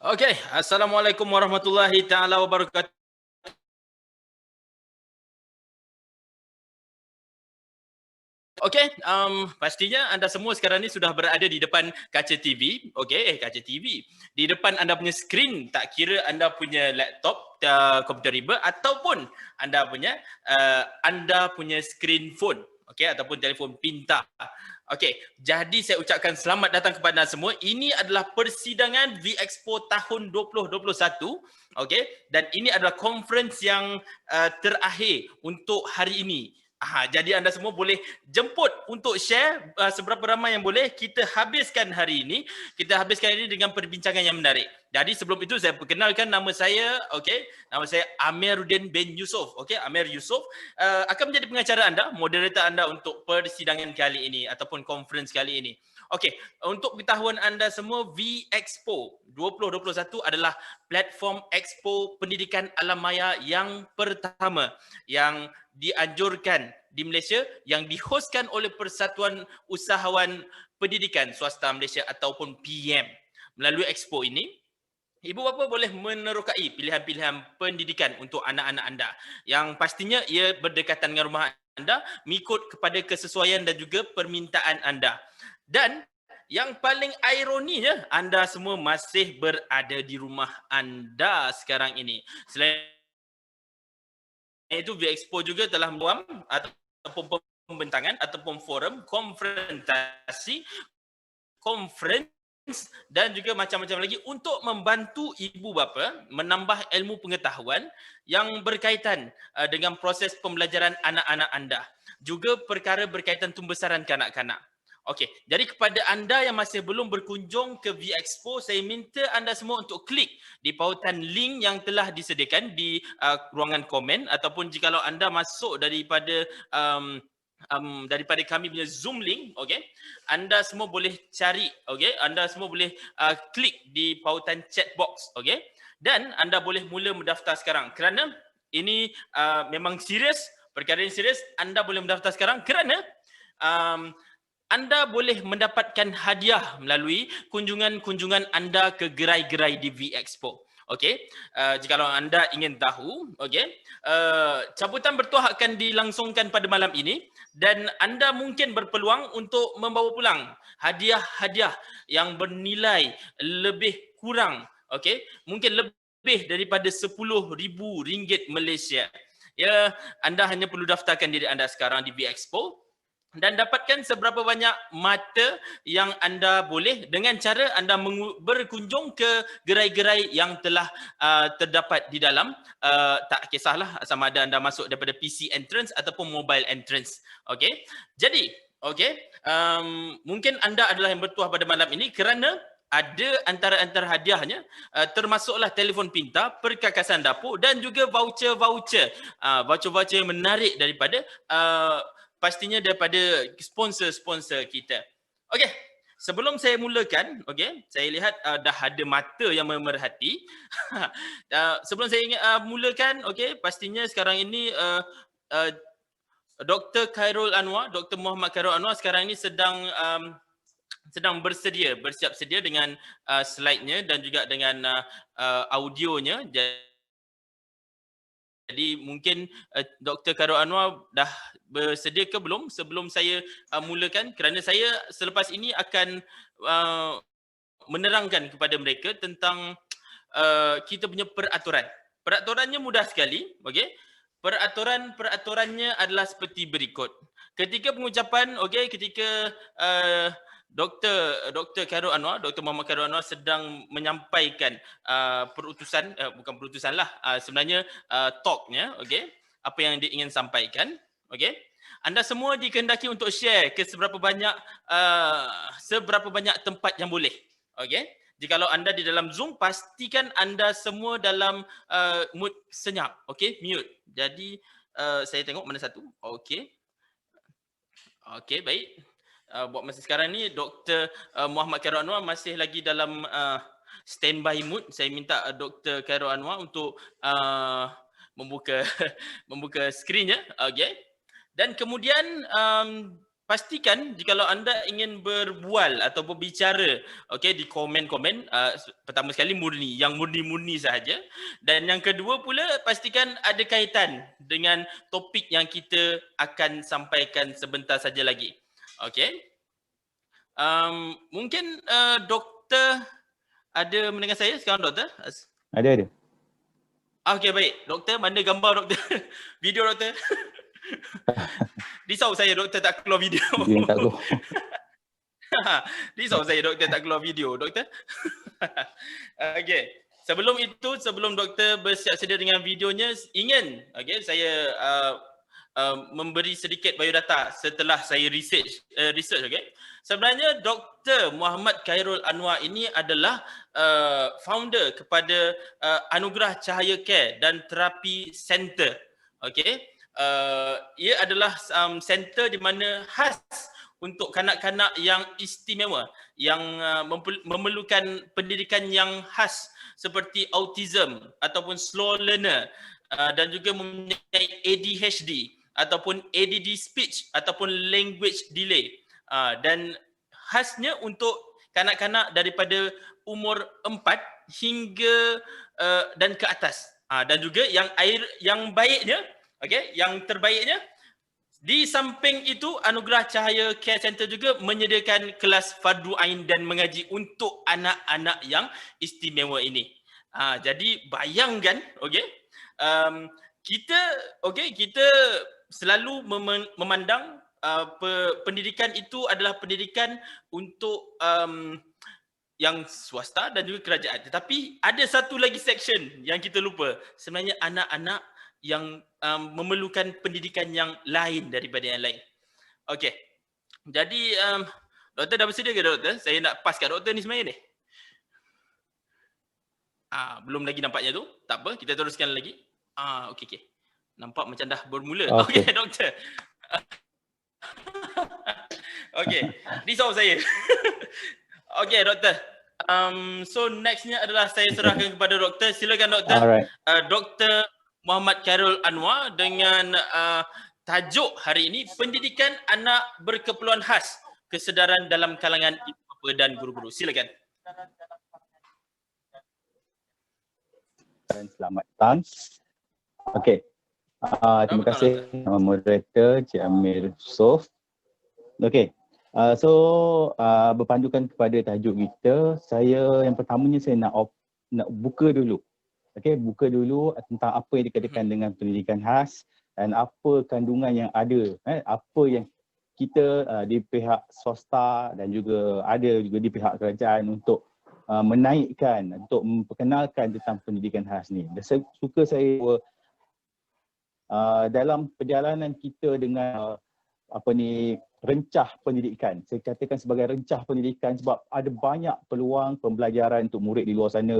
Okey, Assalamualaikum warahmatullahi taala wabarakatuh. Okey, pastinya anda semua sekarang ni sudah berada di depan kaca TV, okey, kaca TV. Di depan anda punya skrin, tak kira anda punya laptop, komputer riba ataupun anda punya skrin phone, okey, ataupun telefon pintar. Okey, jadi saya ucapkan selamat datang kepada anda semua. Ini adalah persidangan V-Expo tahun 2021, okey, dan ini adalah conference yang terakhir untuk hari ini. Jadi anda semua boleh jemput untuk share seberapa ramai yang boleh. Kita habiskan ini dengan perbincangan yang menarik. Jadi sebelum itu saya perkenalkan nama saya, okey. Nama saya Amiruddin bin Yusof. Okey, Amir Yusof akan menjadi pengacara anda, moderator anda untuk persidangan kali ini ataupun conference kali ini. Okey, untuk pengetahuan anda semua, V-Expo 2021 adalah platform expo pendidikan alam maya yang pertama yang dianjurkan di Malaysia, yang dihostkan oleh Persatuan Usahawan Pendidikan Swasta Malaysia ataupun PM. Melalui expo ini, ibu bapa boleh menerokai pilihan-pilihan pendidikan untuk anak-anak anda, yang pastinya ia berdekatan dengan rumah anda, mengikut kepada kesesuaian dan juga permintaan anda. Dan yang paling ironinya, anda semua masih berada di rumah anda sekarang ini. Selain itu, V-Expo juga telah membuat ataupun pembentangan ataupun forum konfrontasi, conference dan juga macam-macam lagi untuk membantu ibu bapa menambah ilmu pengetahuan yang berkaitan dengan proses pembelajaran anak-anak anda. Juga perkara berkaitan pembesaran kanak-kanak. Okey, jadi kepada anda yang masih belum berkunjung ke V-Expo, saya minta anda semua untuk klik di pautan link yang telah disediakan di ruangan komen, ataupun jikalau anda masuk daripada kami punya Zoom link, okey, anda semua boleh cari, okey, anda semua boleh klik di pautan chat box, okey, dan anda boleh mula mendaftar sekarang kerana ini memang serius, perkara yang serius. Anda boleh mendaftar sekarang kerana um, anda boleh mendapatkan hadiah melalui kunjungan-kunjungan anda ke gerai-gerai di V-Expo. Okey, jikalau anda ingin tahu, okey, cabutan bertuah akan dilangsungkan pada malam ini dan anda mungkin berpeluang untuk membawa pulang hadiah-hadiah yang bernilai lebih kurang, okey, mungkin lebih daripada RM10,000 Malaysia. Ya, anda hanya perlu daftarkan diri anda sekarang di V-Expo dan dapatkan seberapa banyak mata yang anda boleh dengan cara anda berkunjung ke gerai-gerai yang telah terdapat di dalam. Tak kisahlah sama ada anda masuk daripada PC entrance ataupun mobile entrance. Okey, jadi okey, mungkin anda adalah yang bertuah pada malam ini kerana ada antara hadiahnya termasuklah telefon pintar, perkakasan dapur dan juga voucher-voucher yang menarik daripada pastinya daripada sponsor-sponsor kita. Okey, sebelum saya mulakan, okey, saya lihat dah ada mata yang memerhati. Sebelum saya mulakan, okey, pastinya sekarang ini uh, Dr. Khairul Anwar, Dr. Muhammad Khairul Anwar sekarang ini sedang bersiap sedia dengan slide-nya dan juga dengan audionya. Jadi mungkin Dr. Khairul Anwar dah bersedia ke belum sebelum saya mulakan, kerana saya selepas ini akan uh, menerangkan kepada mereka tentang kita punya peraturan. Peraturannya mudah sekali, okey. Peraturannya adalah seperti berikut. Ketika pengucapan, okey, ketika Dr. Khairul Anwar, Dr. Muhammad Khairul Anwar sedang menyampaikan bukan perutusan lah, sebenarnya talknya, okey, apa yang dia ingin sampaikan, okey. Anda semua dikehendaki untuk share ke seberapa banyak tempat yang boleh, okey. Jikalau anda di dalam Zoom, pastikan anda semua dalam mood senyap, okey, mute. Jadi saya tengok mana satu, okey. Okey, baik. Buat masa sekarang ni Dr. Muhammad Khairul Anwar masih lagi dalam standby mood. Saya minta Dr. Khairul Anwar untuk membuka membuka skrinnya, okey. Dan kemudian pastikan jikalau anda ingin berbual atau berbicara di komen-komen, pertama sekali yang murni-murni sahaja, dan yang kedua pula pastikan ada kaitan dengan topik yang kita akan sampaikan sebentar saja lagi. Okey. Mungkin doktor ada mendengar saya sekarang, doktor? Ada. Okey, baik. Doktor, mana gambar doktor? Video doktor? Risau saya doktor tak keluar video. Video yang tak keluar. Risau saya doktor tak keluar video, doktor. Okey. Sebelum doktor bersiap sedia dengan videonya, ingin saya memberi sedikit biodata setelah saya research okey. Sebenarnya Dr. Muhammad Khairul Anwar ini adalah founder kepada Anugerah Cahaya Care dan Terapi Center. Okey. Ia adalah center di mana khas untuk kanak-kanak yang istimewa, yang memerlukan pendidikan yang khas seperti autism ataupun slow learner dan juga mempunyai ADHD ataupun ADD speech ataupun language delay, dan khasnya untuk kanak-kanak daripada umur 4 hingga dan ke atas, dan juga yang baiknya, yang terbaiknya, di samping itu Anugerah Cahaya Care Center juga menyediakan kelas fardu ain dan mengaji untuk anak-anak yang istimewa ini. Jadi bayangkan, kita selalu memandang pendidikan itu adalah pendidikan untuk yang swasta dan juga kerajaan. Tetapi ada satu lagi section yang kita lupa. Sebenarnya anak-anak yang memerlukan pendidikan yang lain daripada yang lain. Okey. Jadi doktor dah bersedia ke doktor? Saya nak pass kat doktor ni sebenarnya ni. Belum lagi nampaknya tu. Tak apa, kita teruskan lagi. Okey. Nampak macam dah bermula. Okey, doktor. Okey, risau saya. Okey, doktor. So nextnya adalah saya serahkan kepada doktor. Silakan doktor. Alright. Doktor Muhammad Khairul Anwar dengan tajuk hari ini, pendidikan anak berkeperluan khas, kesedaran dalam kalangan ibu bapa dan guru-guru. Silakan. Selamat datang. Okey. Terima kasih moderator Cik Amir Yusof. Okey. Berpandukan kepada tajuk kita, yang pertamanya saya nak buka dulu. Okey, buka dulu tentang apa yang dikatakan dengan pendidikan khas dan apa kandungan yang ada, apa yang kita di pihak swasta dan juga ada juga di pihak kerajaan untuk menaikkan, untuk memperkenalkan tentang pendidikan khas ni. Dan saya dalam perjalanan kita dengan rencah pendidikan. Saya katakan sebagai rencah pendidikan sebab ada banyak peluang pembelajaran untuk murid di luar sana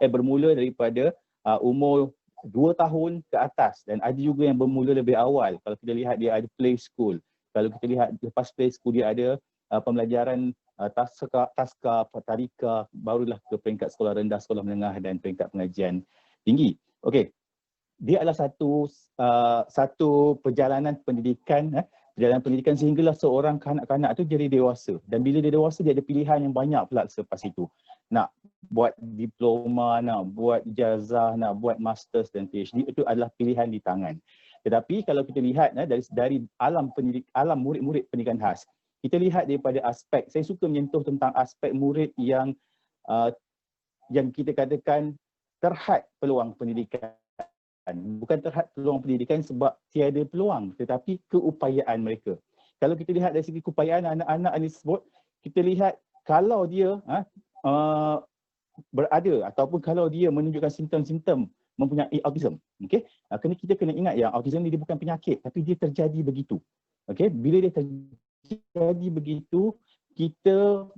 bermula daripada umur 2 tahun ke atas dan ada juga yang bermula lebih awal. Kalau kita lihat dia ada play school. Kalau kita lihat lepas play school dia ada pembelajaran taska, tarika, barulah ke peringkat sekolah rendah, sekolah menengah dan peringkat pengajian tinggi. Okey. Dia adalah satu perjalanan pendidikan sehinggalah seorang kanak-kanak tu jadi dewasa. Dan bila dia dewasa dia ada pilihan yang banyak pula selepas itu. Nak buat diploma, nak buat ijazah, nak buat masters dan PhD, itu adalah pilihan di tangan. Tetapi kalau kita lihat dari alam murid-murid pendidikan khas, kita lihat daripada aspek, saya suka menyentuh tentang aspek murid yang kita katakan terhad peluang pendidikan. Bukan terhad peluang pendidikan sebab tiada peluang, tetapi keupayaan mereka. Kalau kita lihat dari segi keupayaan anak-anak ini sebut, kita lihat kalau dia berada ataupun kalau dia menunjukkan simptom-simptom mempunyai autism, okey, kita kena ingat yang autism ni dia bukan penyakit tapi dia terjadi begitu. Okey, bila dia terjadi begitu, kita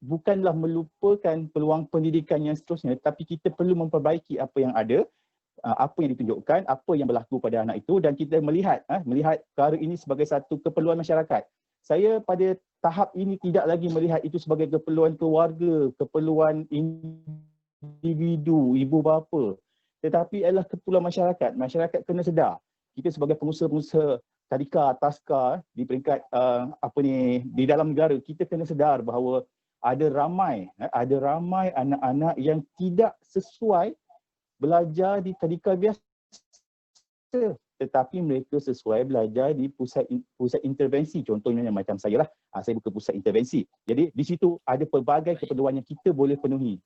bukanlah melupakan peluang pendidikan yang seterusnya, tapi kita perlu memperbaiki apa yang ada, apa yang ditunjukkan, apa yang berlaku pada anak itu, dan kita melihat perkara ini sebagai satu keperluan masyarakat. Saya pada tahap ini tidak lagi melihat itu sebagai keperluan keluarga, keperluan individu, ibu bapa, tetapi adalah keperluan masyarakat. Masyarakat kena sedar. Kita sebagai pengusaha-pengusaha tadika, taska di peringkat di dalam negara, kita kena sedar bahawa ada ramai anak-anak yang tidak sesuai belajar di tadika biasa, tetapi mereka sesuai belajar di pusat intervensi. Contohnya macam saya lah, saya buka pusat intervensi. Jadi di situ ada pelbagai keperluan yang kita boleh penuhi.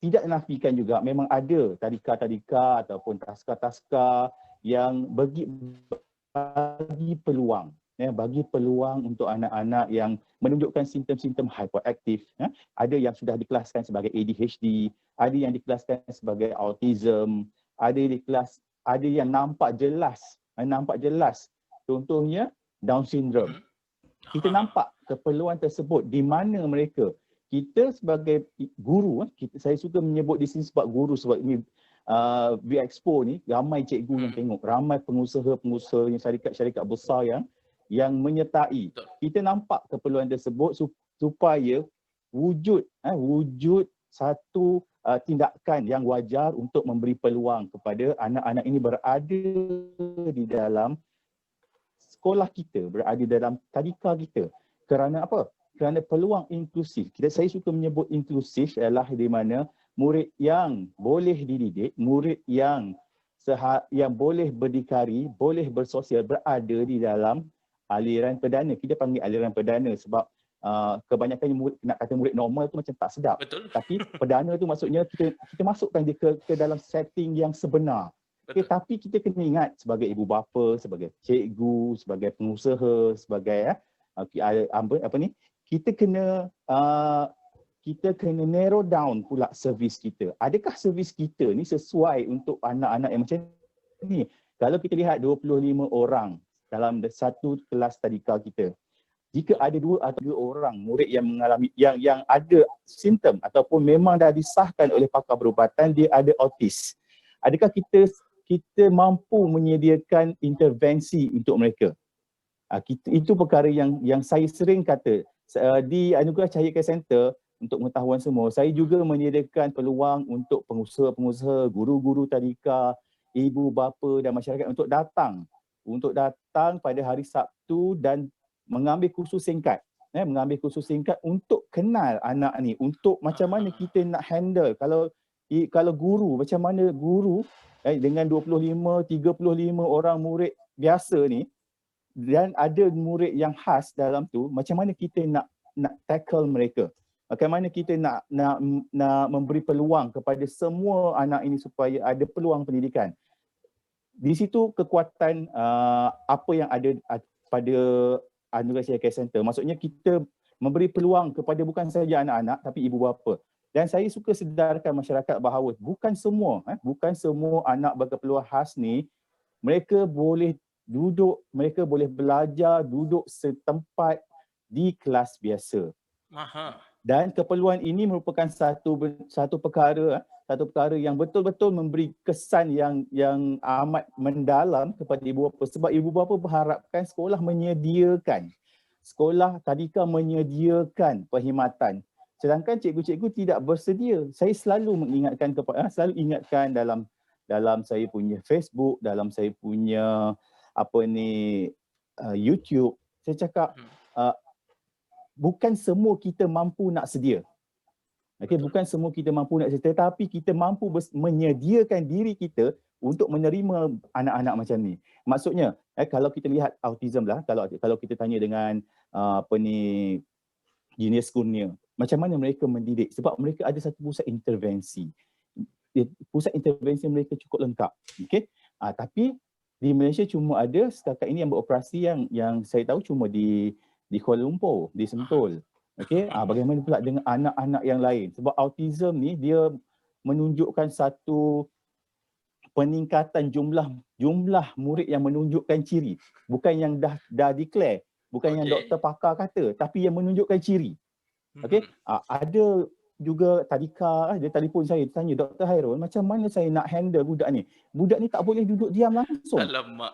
Tidak nafikan juga memang ada tadika-tadika ataupun taska-taska yang bagi peluang, bagi peluang untuk anak-anak yang menunjukkan simptom-simptom hyperaktif. Ada yang sudah dikelaskan sebagai ADHD, ada yang dikelaskan sebagai autism, ada yang nampak jelas. Contohnya Down syndrome. Kita nampak keperluan tersebut di mana mereka. Kita sebagai guru, saya suka menyebut di sini sebab guru, sebab ini V-Expo ni ramai cikgu yang tengok, ramai pengusaha-pengusaha yang syarikat besar yang menyertai. Kita nampak keperluan tersebut supaya wujud satu tindakan yang wajar untuk memberi peluang kepada anak-anak ini berada di dalam sekolah kita, berada dalam tadika kita. Kerana apa? Kerana peluang inklusif. Saya suka menyebut inklusif adalah di mana murid yang boleh dididik, murid yang boleh berdikari, boleh bersosial, berada di dalam aliran perdana. Kita panggil aliran perdana sebab kebanyakan murid, nak kata murid normal tu macam tak sedap. Betul. Tapi perdana tu maksudnya kita masukkan dia ke dalam setting yang sebenar. Okay, tapi kita kena ingat sebagai ibu bapa, sebagai cikgu, sebagai pengusaha, sebagai kita kena narrow down pula servis kita. Adakah servis kita ni sesuai untuk anak-anak yang macam ni? Kalau kita lihat 25 orang dalam satu kelas tadika kita, jika ada 2 atau 3 orang murid yang mengalami yang ada simptom ataupun memang dah disahkan oleh pakar perubatan dia ada autis, adakah kita mampu menyediakan intervensi untuk mereka? Itu perkara yang saya sering kata di Anugerah Cahaya Care Center. Untuk pengetahuan semua, saya juga menyediakan peluang untuk pengusaha-pengusaha, guru-guru tadika, ibu bapa dan masyarakat untuk datang pada hari Sabtu dan mengambil kursus singkat. Mengambil kursus singkat untuk kenal anak ni, untuk macam mana kita nak handle. Kalau guru, macam mana guru dengan 25, 35 orang murid biasa ni, dan ada murid yang khas dalam tu, macam mana kita nak tackle mereka. Bagaimana kita nak memberi peluang kepada semua anak ini supaya ada peluang pendidikan. Di situ kekuatan apa yang ada pada Anugerah Cahaya Care Center. Maksudnya kita memberi peluang kepada bukan sahaja anak-anak tapi ibu bapa. Dan saya suka sedarkan masyarakat bahawa bukan semua anak berkeperluan khas ni mereka boleh duduk, mereka boleh belajar duduk setempat di kelas biasa. Dan keperluan ini merupakan satu perkara yang betul-betul memberi kesan yang amat mendalam kepada ibu bapa, sebab ibu bapa berharapkan sekolah tadika menyediakan perkhidmatan, sedangkan cikgu-cikgu tidak bersedia. Saya selalu ingatkan dalam saya punya Facebook, dalam saya punya YouTube, saya cakap bukan semua kita mampu nak sedia. Bukan semua kita mampu nak sedia, tetapi kita mampu menyediakan diri kita untuk menerima anak-anak macam ni. Maksudnya, kalau kita lihat autism lah, kalau kita tanya dengan Genius Kurnia, macam mana mereka mendidik? Sebab mereka ada satu pusat intervensi. Pusat intervensi mereka cukup lengkap. Tapi di Malaysia cuma ada setakat ini yang beroperasi yang saya tahu cuma di Kuala Lumpur, di Sentul. Bagaimana pula dengan anak-anak yang lain? Sebab autism ni dia menunjukkan satu peningkatan jumlah murid yang menunjukkan ciri, bukan yang dah declare, bukan yang doktor pakar kata, tapi yang menunjukkan ciri. Ada juga tadika, dia telefon saya, tanya, Dr. Hairul, macam mana saya nak handle budak ni? Budak ni tak boleh duduk diam langsung. Alamak.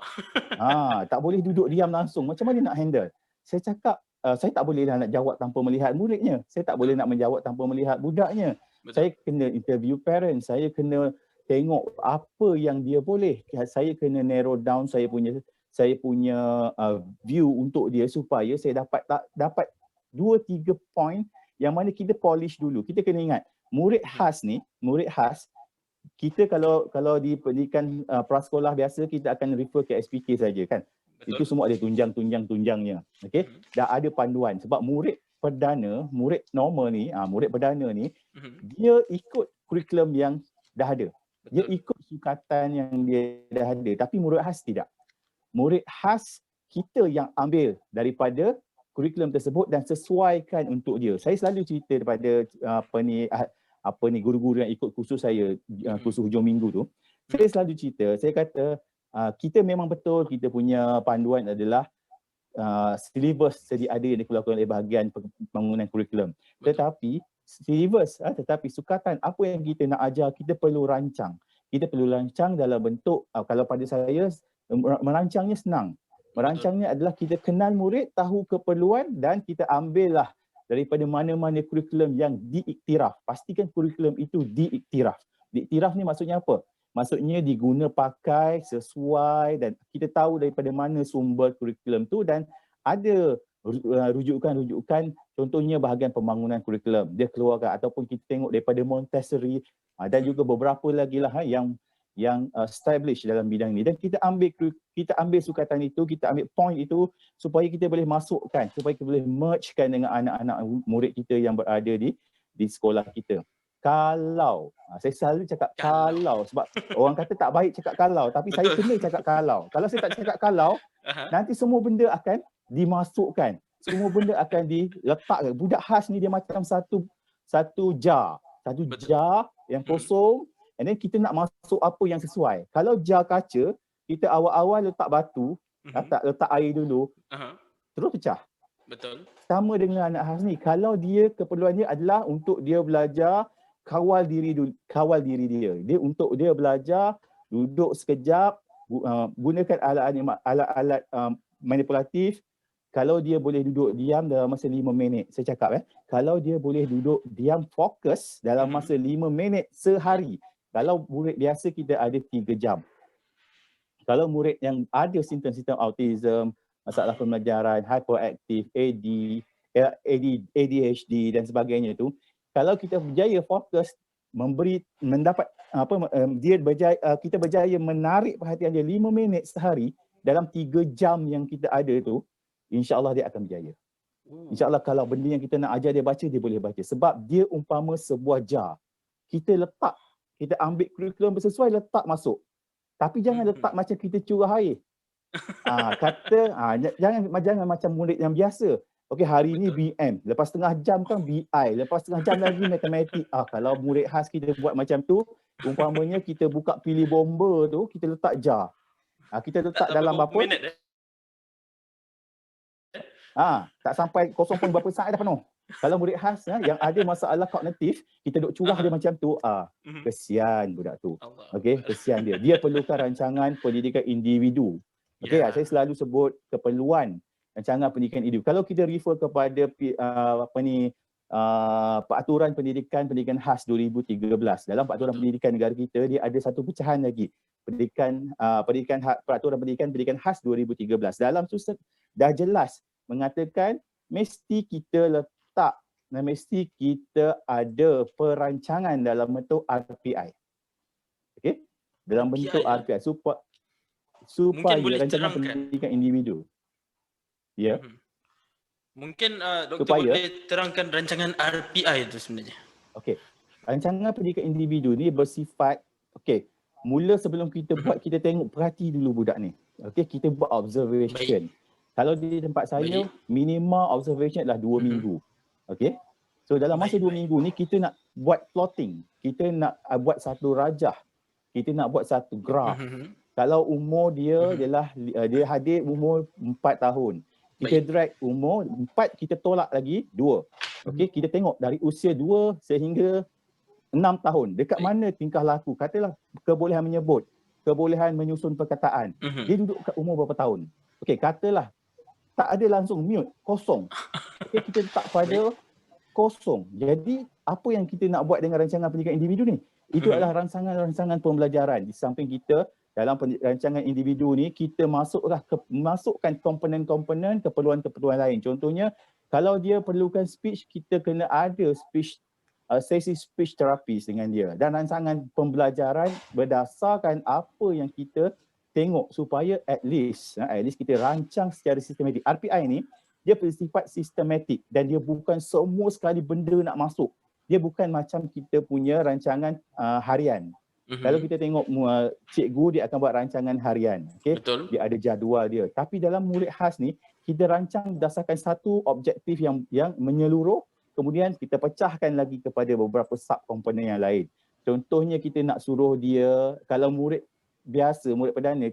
Tak boleh duduk diam langsung. Macam mana nak handle? Saya cakap, saya tak boleh nak jawab tanpa melihat muridnya. Saya tak boleh nak menjawab tanpa melihat budaknya. Betul. Saya kena interview parents, saya kena tengok apa yang dia boleh. Saya kena narrow down saya punya saya punya view untuk dia supaya saya dapat 2-3 point yang mana kita polish dulu. Kita kena ingat, murid khas, kita kalau di pendidikan prasekolah biasa kita akan refer ke SPK saja kan. Betul. Itu semua ada tunjang-tunjangnya. Okey. Dah ada panduan sebab murid perdana, murid normal ni, murid perdana ni dia ikut kurikulum yang dah ada. Dia ikut sukatan yang dia dah ada, tapi murid khas tidak. Murid khas kita yang ambil daripada kurikulum tersebut dan sesuaikan untuk dia. Saya selalu cerita daripada guru-guru yang ikut kursus saya, kursus hujung minggu tu, saya selalu cerita, saya kata kita memang betul kita punya panduan adalah syllabus sedia ada yang dikeluarkan oleh bahagian pembangunan kurikulum. Tetapi syllabus, tetapi sukatan apa yang kita nak ajar, kita perlu rancang. Kita perlu rancang dalam bentuk, kalau pada saya, merancangnya senang. Merancangnya adalah kita kenal murid, tahu keperluan dan kita ambillah daripada mana-mana kurikulum yang diiktiraf. Pastikan kurikulum itu diiktiraf. Diiktiraf ni maksudnya apa? Maksudnya diguna pakai sesuai dan kita tahu daripada mana sumber kurikulum tu dan ada rujukan-rujukan, contohnya bahagian pembangunan kurikulum. Dia keluarkan ataupun kita tengok daripada Montessori dan juga beberapa lagi lah yang established dalam bidang ni, dan kita ambil sukatan itu, kita ambil point itu supaya kita boleh masukkan, supaya kita boleh mergekan dengan anak-anak murid kita yang berada di sekolah kita. Kalau, saya selalu cakap kalau sebab orang kata tak baik cakap kalau, tapi saya kena cakap kalau. Kalau saya tak cakap kalau, nanti semua benda akan dimasukkan. Semua benda akan diletakkan. Budak khas ni dia macam satu jar yang kosong. And then kita nak masuk apa yang sesuai. Kalau jar kaca, kita awal-awal letak batu, letak air dulu, terus pecah. Betul. Sama dengan anak khas ni. Kalau dia keperluannya adalah untuk dia belajar kawal diri dia. Untuk dia belajar duduk sekejap, gunakan alat-alat manipulatif. Kalau dia boleh duduk diam dalam masa 5 minit, saya cakap kalau dia boleh duduk diam fokus dalam masa 5 minit sehari. Kalau murid biasa kita ada 3 jam. Kalau murid yang ada simptom-simptom autism, masalah pembelajaran, hyperaktif, ADHD dan sebagainya tu, kalau kita berjaya fokus kita berjaya menarik perhatian dia 5 minit sehari dalam 3 jam yang kita ada tu, insya-Allah dia akan berjaya. Insya-Allah kalau benda yang kita nak ajar dia baca, dia boleh baca. Sebab dia umpama sebuah jar. Kita ambil kurikulum bersesuai, letak masuk. Tapi jangan letak macam kita curah air. Jangan macam murid yang biasa. Okey, hari ni BM, lepas setengah jam kan BI, lepas setengah jam lagi matematik. Kalau murid khas kita buat macam tu, umpamanya kita buka pilih bomba tu, kita letak jar. Kita letak dalam berapa? Tak sampai 0. berapa saat dah penuh. Kalau murid khas yang ada masalah kognitif, kita duk curah dia macam tu, kesian budak tu. Okey, kesian dia. Dia perlukan rancangan pendidikan individu. Okey, saya selalu sebut keperluan rancangan pendidikan individu. Kalau kita refer kepada peraturan pendidikan khas 2013. Dalam peraturan pendidikan negara kita, dia ada satu pecahan lagi. Peraturan pendidikan khas 2013. Dalam tu dah jelas mengatakan mesti kita ada perancangan dalam bentuk RPI. Okey? Dalam bentuk RPI supaya rancangan pendidikan individu. Ya. Mungkin doktor boleh terangkan rancangan RPI itu sebenarnya. Okey. Rancangan pendidikan individu ni bersifat, mula sebelum kita buat, kita tengok, perhati dulu budak ni. Okey, kita buat observation. Kalau di tempat saya, minimal observation adalah 2 minggu. Okey. So dalam masa 2 minggu ni kita nak buat plotting. Kita nak buat satu rajah. Kita nak buat satu graf. Kalau umur dia adalah dia hadir umur 4 tahun. Kita drag umur 4, kita tolak lagi 2. Okey, kita tengok dari usia 2 sehingga 6 tahun. Dekat mana tingkah laku? Katalah kebolehan menyebut, kebolehan menyusun perkataan. Dia duduk kat umur berapa tahun? Okey, katalah tak ada langsung mute, kosong. Okey, kita letak pada kosong. Jadi apa yang kita nak buat dengan rancangan pendidikan individu ni? Itu adalah rancangan-rancangan pembelajaran. Di samping kita dalam rancangan individu ni kita masukkan komponen-komponen keperluan-keperluan lain. Contohnya kalau dia perlukan speech, kita kena ada sesi speech therapist dengan dia, dan rancangan pembelajaran berdasarkan apa yang kita tengok supaya at least kita rancang secara sistematik. RPI ni dia bersifat sistematik dan dia bukan semua sekali benda nak masuk. Dia bukan macam kita punya rancangan harian. Kalau kita tengok cikgu, dia akan buat rancangan harian. Okay? Betul. Dia ada jadual dia. Tapi dalam murid khas ni, kita rancang berdasarkan satu objektif yang menyeluruh, kemudian kita pecahkan lagi kepada beberapa sub-komponen yang lain. Contohnya kita nak suruh dia, kalau murid biasa, murid perdana,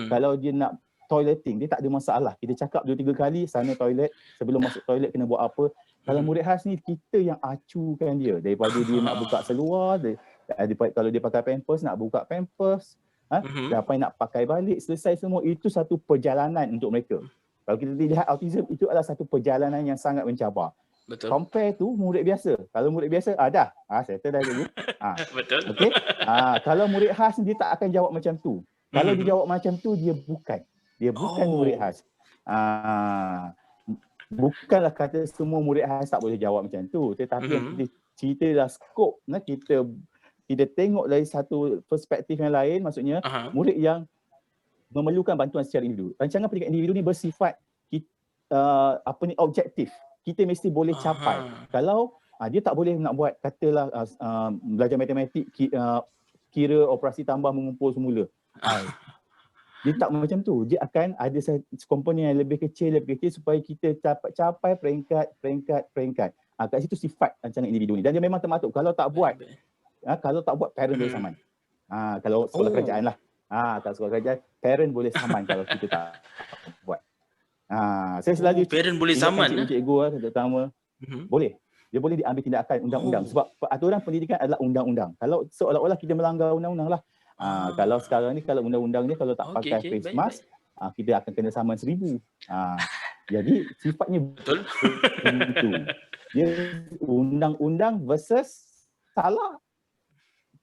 kalau dia nak toileting, dia tak ada masalah. Kita cakap 2-3 kali, sana toilet, sebelum masuk toilet kena buat apa. Kalau murid khas ni, kita yang acukan dia. Daripada dia nak buka seluar, kalau dia pakai pampers, nak buka pampers, apa yang nak pakai balik, selesai semua. Itu satu perjalanan untuk mereka. Kalau kita lihat autism, itu adalah satu perjalanan yang sangat mencabar. Betul. Compare tu murid biasa. Kalau murid biasa, settle dah dulu. Betul. Okay? Kalau murid khas, dia tak akan jawab macam tu. Kalau dia jawab macam tu, dia bukan. Dia bukan murid khas. Bukanlah kata semua murid khas tak boleh jawab macam tu. Tetapi yang kita cerita adalah skop. Kita tengok dari satu perspektif yang lain, maksudnya murid yang memerlukan bantuan secara individu. Rancangan pendidikan individu ni bersifat objektif. Kita mesti boleh capai. Kalau dia tak boleh nak buat, katalah belajar matematik, kira operasi tambah mengumpul semula. Dia tak macam tu. Dia akan ada komponen yang lebih kecil supaya kita capai peringkat. Kat situ sifat rancangan individu ni. Dan dia memang termaktub. Kalau tak buat, parent boleh saman. Kalau sekolah kerajaan lah. Kalau sekolah kerajaan, parent boleh saman kalau kita tak buat. Saya selalu parent boleh saman. Cikgu terutama boleh. Dia boleh diambil tindakan undang-undang sebab peraturan pendidikan adalah undang-undang. Kalau seolah-olah kita melanggar undang-undang lah. Kalau sekarang ni, kalau undang-undangnya kalau tak pakai face mask, kita akan kena saman 1,000. Jadi sifatnya betul. Itu. Dia undang-undang versus salah,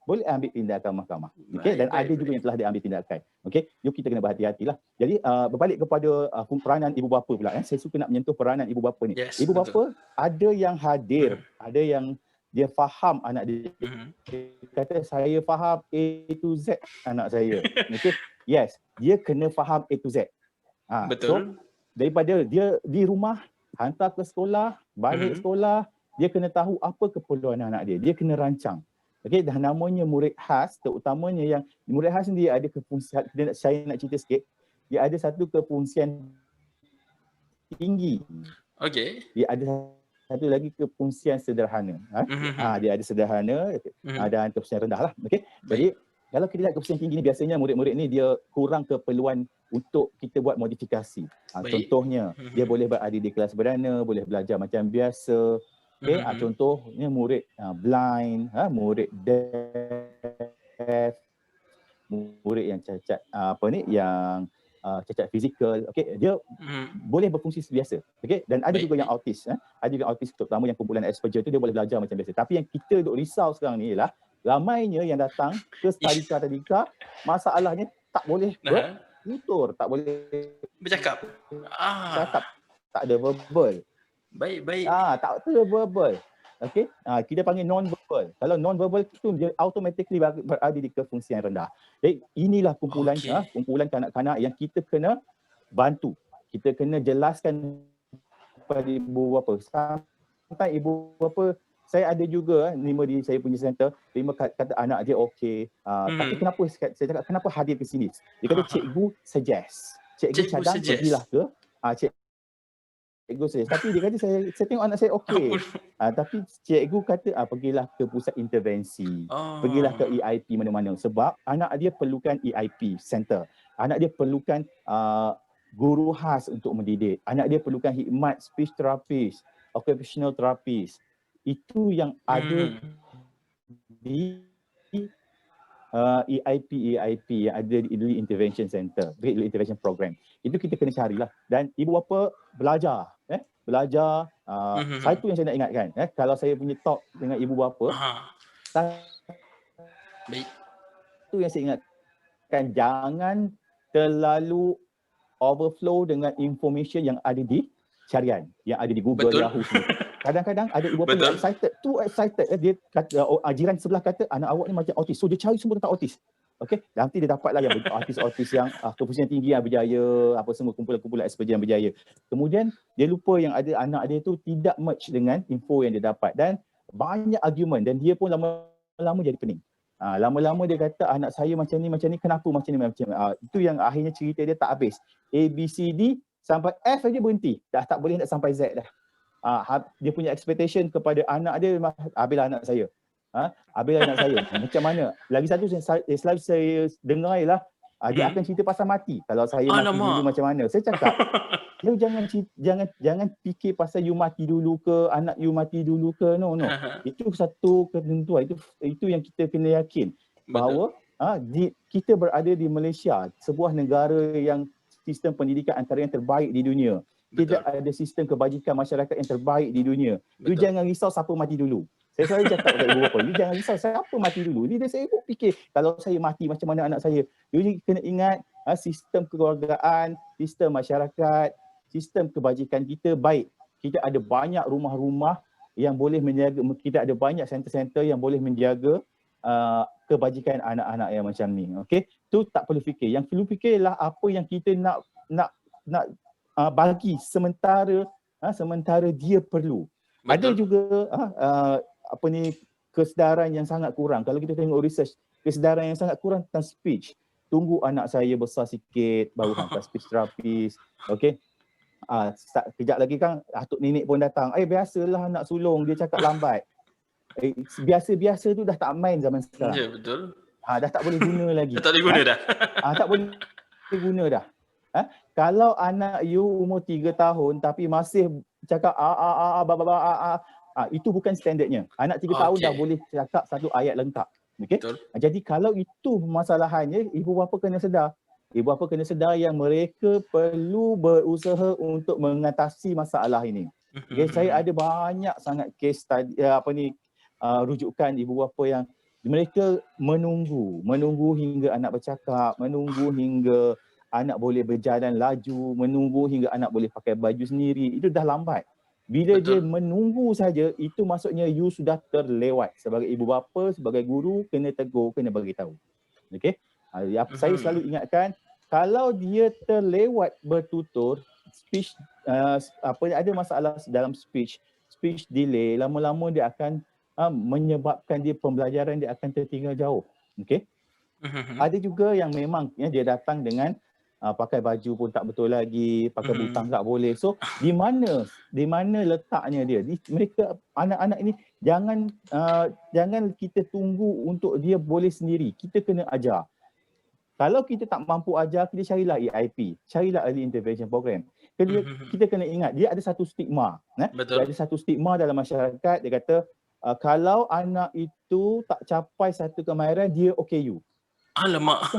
boleh ambil tindakan mahkamah. Okey, dan ada juga yang telah diambil tindakan. Okey, jom kita kena berhati-hatilah. Jadi berbalik kepada peranan ibu bapa pula. Saya suka nak menyentuh peranan ibu bapa ni. Ibu bapa ada yang hadir, ada yang dia faham anak dia. Dia kata saya faham A to Z anak saya. Okey. Yes, dia kena faham A to Z. Betul. So daripada dia di rumah, hantar ke sekolah, balik sekolah, dia kena tahu apa keperluan anak dia. Dia kena rancang. Okey, dah namanya murid khas, terutamanya yang murid khas ni dia ada kefungsian, saya nak cerita sikit. Dia ada satu kefungsian tinggi. Okey. Dia ada satu lagi kefungsian sederhana. Dia ada sederhana dan kefungsian rendah lah. Okey. Jadi kalau kita lihat kefungsian tinggi ni, biasanya murid-murid ni dia kurang keperluan untuk kita buat modifikasi. Contohnya, dia boleh berada di kelas berdana, boleh belajar macam biasa. Okay, contohnya murid blind, murid deaf, murid yang cacat yang cacat fizikal, okey, dia boleh berfungsi biasa. Okey, dan ada juga yang autis, ada juga autis terutama yang kumpulan Asperger tu dia boleh belajar macam biasa. Tapi yang kita duk risau sekarang ni ialah ramainya yang datang ke tadika, masalahnya tak boleh bertutur, tak boleh bercakap. Tak ada verbal. Baik. Tak ada verbal. Okey. Kita panggil non-verbal. Kalau non-verbal itu dia automatically berada di kefungsian rendah. Jadi inilah kumpulan kumpulan kanak-kanak yang kita kena bantu. Kita kena jelaskan kepada ibu bapa. Sampai ibu bapa, saya ada juga di saya punya center, terima kata anak dia okey. Tapi kenapa saya cakap kenapa hadir ke sini? Dia kata cikgu suggest. Cikgu cadang pergilah ke cikgu saya. Tapi dia kata saya tengok anak saya okey. Tapi cikgu kata pergilah ke pusat intervensi. Pergilah ke EIP mana-mana sebab anak dia perlukan EIP center. Anak dia perlukan guru khas untuk mendidik. Anak dia perlukan hikmat speech therapist, occupational therapist. Itu yang ada di EIP yang ada di Early Intervention Center, Early Intervention Program. Itu kita kena carilah. Dan ibu bapa belajar. Satu yang saya nak ingatkan, kalau saya punya talk dengan ibu bapa, itu yang saya ingat. ingatkan jangan terlalu overflow dengan information yang ada di carian, yang ada di Google, Betul. Yahoo semua. Kadang-kadang ada ibu bapa Betul. yang excited, too excited. Dia kata, jiran sebelah kata anak awak ni macam autis. So dia cari semua tentang autis. Okey, nanti dia dapatlah yang autis-autis yang keputusan tinggi yang berjaya, apa semua kumpulan-kumpulan SPJ yang berjaya. Kemudian dia lupa yang ada anak dia tu tidak match dengan info yang dia dapat dan banyak argument dan dia pun lama-lama jadi pening. Lama-lama dia kata anak saya macam ni, kenapa macam ni, macam ni. Itu yang akhirnya cerita dia tak habis. A, B, C, D sampai F saja berhenti. Dah tak boleh nak sampai Z dah. Dia punya expectation kepada anak dia, habislah anak saya. Habislah anak saya. Macam mana? Lagi satu selalu saya dengar ialah dia akan cerita pasal mati. Kalau saya mati dulu macam mana? Saya cakap, you jangan fikir pasal you mati dulu ke, anak you mati dulu ke. No. Itu satu ketentuan. Itu yang kita kena yakin. Bahawa kita berada di Malaysia, sebuah negara yang sistem pendidikan antara yang terbaik di dunia. Tidak ada sistem kebajikan masyarakat yang terbaik di dunia. You jangan risau siapa mati dulu. Saya selalu cakap kepada ibu bapa, you jangan risau siapa mati dulu. Ni dia sibuk fikir kalau saya mati macam mana anak saya. You kena ingat sistem kekeluargaan, sistem masyarakat, sistem kebajikan kita baik. Kita ada banyak rumah-rumah yang boleh menjaga, kita ada banyak center-center yang boleh menjaga kebajikan anak-anak yang macam ni. Okey, tu tak perlu fikir. Yang perlu fikir ialah apa yang kita nak bagi sementara dia perlu. Betul. Ada juga kesedaran yang sangat kurang. Kalau kita tengok research, kesedaran yang sangat kurang tentang speech. Tunggu anak saya besar sikit baru hantar speech therapist. Okey. Kejap lagi kan atuk nenek pun datang. Biasalah anak sulung dia cakap lambat. Biasa-biasa tu dah tak main zaman sekarang. Ya, betul. Dah tak boleh guna lagi. Tak boleh guna dah. Tak boleh guna dah. Kalau anak you umur 3 tahun tapi masih cakap itu bukan standardnya. Anak 3 tahun dah boleh cakap satu ayat lengkap. Okey. Jadi kalau itu masalahannya, ibu bapa kena sedar. Ibu bapa kena sedar yang mereka perlu berusaha untuk mengatasi masalah ini. Okay, saya ada banyak sangat case study rujukan ibu bapa yang mereka menunggu hingga anak bercakap, menunggu hingga anak boleh berjalan laju, menunggu hingga anak boleh pakai baju sendiri. Itu dah lambat. Bila dia menunggu saja, itu maksudnya you sudah terlewat. Sebagai ibu bapa, sebagai guru, kena tegur, kena bagi tahu. Okey? Saya selalu ingatkan, kalau dia terlewat bertutur, speech ada masalah dalam speech delay, lama-lama dia akan menyebabkan dia pembelajaran dia akan tertinggal jauh. Okey? Ada juga yang memang dia datang dengan pakai baju pun tak betul lagi, pakai butang tak boleh. So di mana letaknya dia? Mereka anak-anak ini jangan kita tunggu untuk dia boleh sendiri. Kita kena ajar. Kalau kita tak mampu ajar, kita carilah EIP, carilah early intervention program. Kita kena ingat dia ada satu stigma. Dia ada satu stigma dalam masyarakat. Dia kata kalau anak itu tak capai satu kemahiran, dia OKU. Alamak.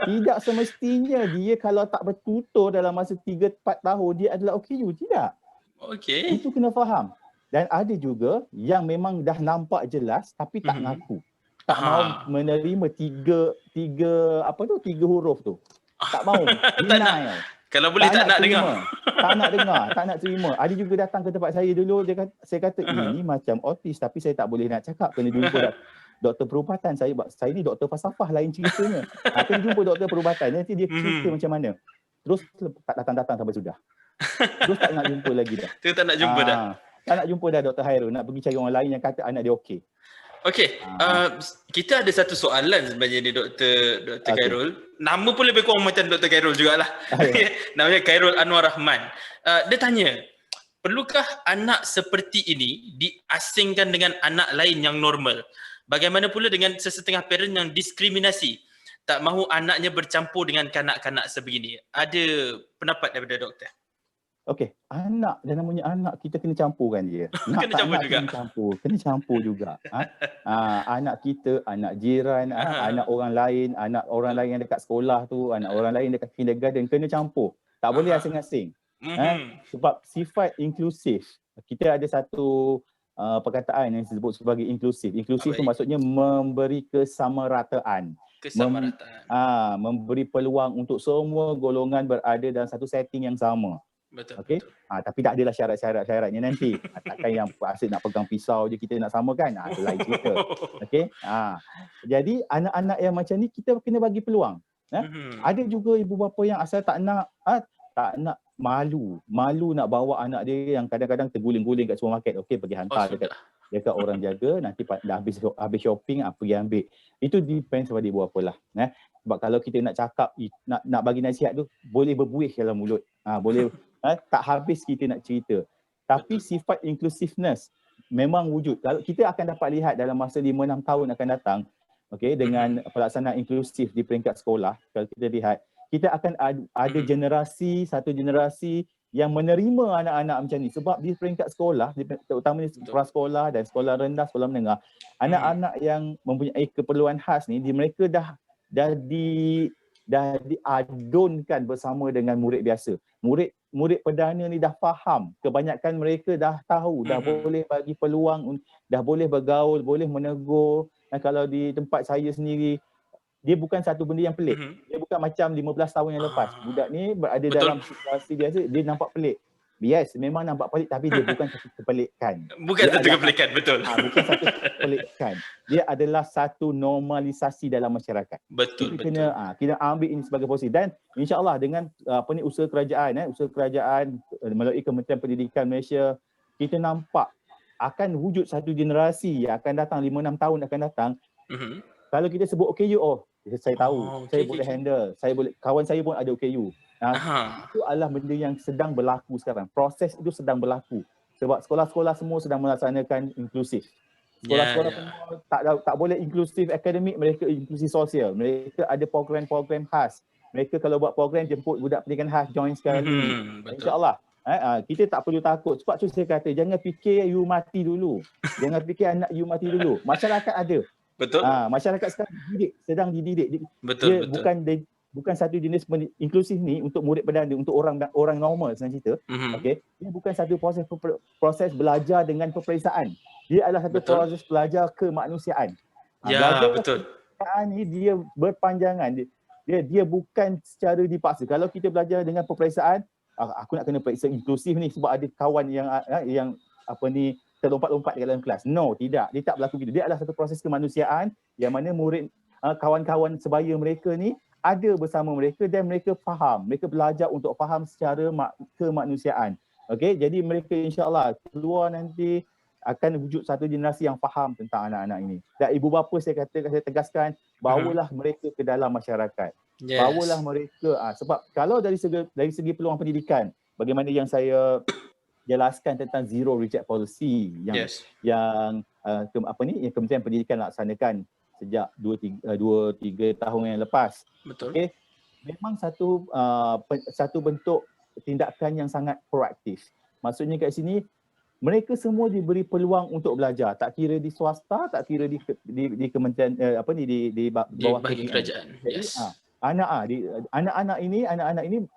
Tidak semestinya dia kalau tak bertutur dalam masa 3-4 tahun dia adalah OKU. Tidak. Okey. Itu kena faham. Dan ada juga yang memang dah nampak jelas tapi tak ngaku. Tak mau menerima tiga huruf tu. Tak mau. Denial. Kalau boleh tak nak dengar. Tak nak terima. Ada juga datang ke tempat saya dulu, saya kata ini macam autis tapi saya tak boleh nak cakap. Kena jumpa doktor perubatan. Saya ni doktor falsafah, lain ceritanya. Kena jumpa doktor perubatan, nanti dia cerita macam mana. Terus tak datang-datang sampai sudah. Terus tak nak jumpa lagi dah. Tak nak jumpa dah. Tak nak jumpa dah Dr. Hairul, nak pergi cari orang lain yang kata anak dia okey. Okey, kita ada satu soalan sebenarnya ni Dr. Khairul. Nama pun lebih kurang macam Dr. Khairul jugalah. Namanya Khairul Anwar Rahman. Dia tanya, perlukah anak seperti ini diasingkan dengan anak lain yang normal? Bagaimana pula dengan sesetengah parent yang diskriminasi? Tak mahu anaknya bercampur dengan kanak-kanak sebegini. Ada pendapat daripada doktor? Okey, anak, dan namanya anak, kita kena campurkan dia. Kena campur juga. Kena campur juga. Anak kita, anak jiran, anak orang lain yang dekat sekolah tu, anak orang lain dekat kindergarten, kena campur. Tak boleh asing-asing. Sebab sifat inklusif. Kita ada satu perkataan yang disebut sebagai inklusif. Inklusif tu maksudnya memberi kesamarataan. Kesamarataan. memberi peluang untuk semua golongan berada dalam satu setting yang sama. Betul, Okey. betul. Tapi tak adalah syarat-syaratnya nanti. Takkan yang asyik nak pegang pisau je kita nak samakan. Itu lain cerita. Okey. Jadi anak-anak yang macam ni kita kena bagi peluang. Ada juga ibu bapa yang asal tak nak malu nak bawa anak dia yang kadang-kadang terguling-guling kat supermarket. Okey, pergi hantar dekat orang jaga, nanti dah habis shopping pergi ambil. Itu depends pada ibu bapa lah. Sebab kalau kita nak cakap nak bagi nasihat tu boleh berbuih dalam mulut. Boleh tak habis kita nak cerita. Tapi sifat inclusiveness memang wujud. Kalau kita akan dapat lihat dalam masa 5-6 tahun akan datang, okey, dengan pelaksanaan inklusif di peringkat sekolah, kalau kita lihat, kita akan ada satu generasi yang menerima anak-anak macam ni. Sebab di peringkat sekolah, terutama di prasekolah dan sekolah rendah, sekolah menengah, anak-anak yang mempunyai keperluan khas ni, mereka dah diadunkan bersama dengan murid biasa. Murid perdana ni dah faham, kebanyakan mereka dah tahu, dah boleh bagi peluang, dah boleh bergaul, boleh menegur. Dan kalau di tempat saya sendiri, dia bukan satu benda yang pelik. Dia bukan macam 15 tahun yang lepas. Budak ni berada dalam situasi biasa, dia nampak pelik. Yes, memang nampak pelik tapi dia bukan satu kepelikan. Bukan satu kepelikan, betul. Bukan satu kepelikan. Dia adalah satu normalisasi dalam masyarakat. Betul, kita kena ambil ini sebagai posisi. Dan insya-Allah dengan usaha kerajaan melalui Kementerian Pendidikan Malaysia, kita nampak akan wujud satu generasi yang akan datang 5-6 tahun akan datang. Kalau kita sebut OKU, saya tahu, saya boleh handle, kawan saya pun ada OKU. Itu adalah benda yang sedang berlaku sekarang. Proses itu sedang berlaku. Sebab sekolah-sekolah semua sedang melaksanakan inklusif. Sekolah-sekolah semua tak boleh inklusif akademik, mereka inklusif sosial. Mereka ada program-program khas. Mereka kalau buat program jemput budak pendidikan khas join sekali. InsyaAllah. Kita tak perlu takut. Sebab tu saya kata jangan fikir you mati dulu. Jangan fikir anak you mati dulu. Masyarakat ada. Betul. Masyarakat sekarang sedang dididik. Betul. Bukan satu jenis inklusif ni untuk murid perdana, untuk orang normal senang cerita. Okey. Ini bukan satu proses belajar dengan peperiksaan. Dia adalah satu proses belajar kemanusiaan. Belajar kemanusiaan ni dia berpanjangan. Dia bukan secara dipaksa. Kalau kita belajar dengan peperiksaan, aku nak kena periksa inklusif ni sebab ada kawan yang terlompat-lompat di dalam kelas. No, tidak. Dia tak berlaku begitu. Dia adalah satu proses kemanusiaan yang mana murid, kawan-kawan sebaya mereka ni ada bersama mereka dan mereka faham. Mereka belajar untuk faham secara kemanusiaan. Okey, jadi mereka insya-Allah keluar nanti akan wujud satu generasi yang faham tentang anak-anak ini. Dan ibu bapa saya tegaskan, bawalah mereka ke dalam masyarakat. Bawalah mereka sebab kalau dari segi peluang pendidikan, bagaimana yang saya jelaskan tentang zero reject policy yang Kementerian Pendidikan laksanakan sejak 2-3 tahun yang lepas. Betul. Okay. Memang satu bentuk tindakan yang sangat proaktif. Maksudnya kat sini mereka semua diberi peluang untuk belajar, tak kira di swasta, tak kira di kementerian di bawah kerajaan. Anak-anak ini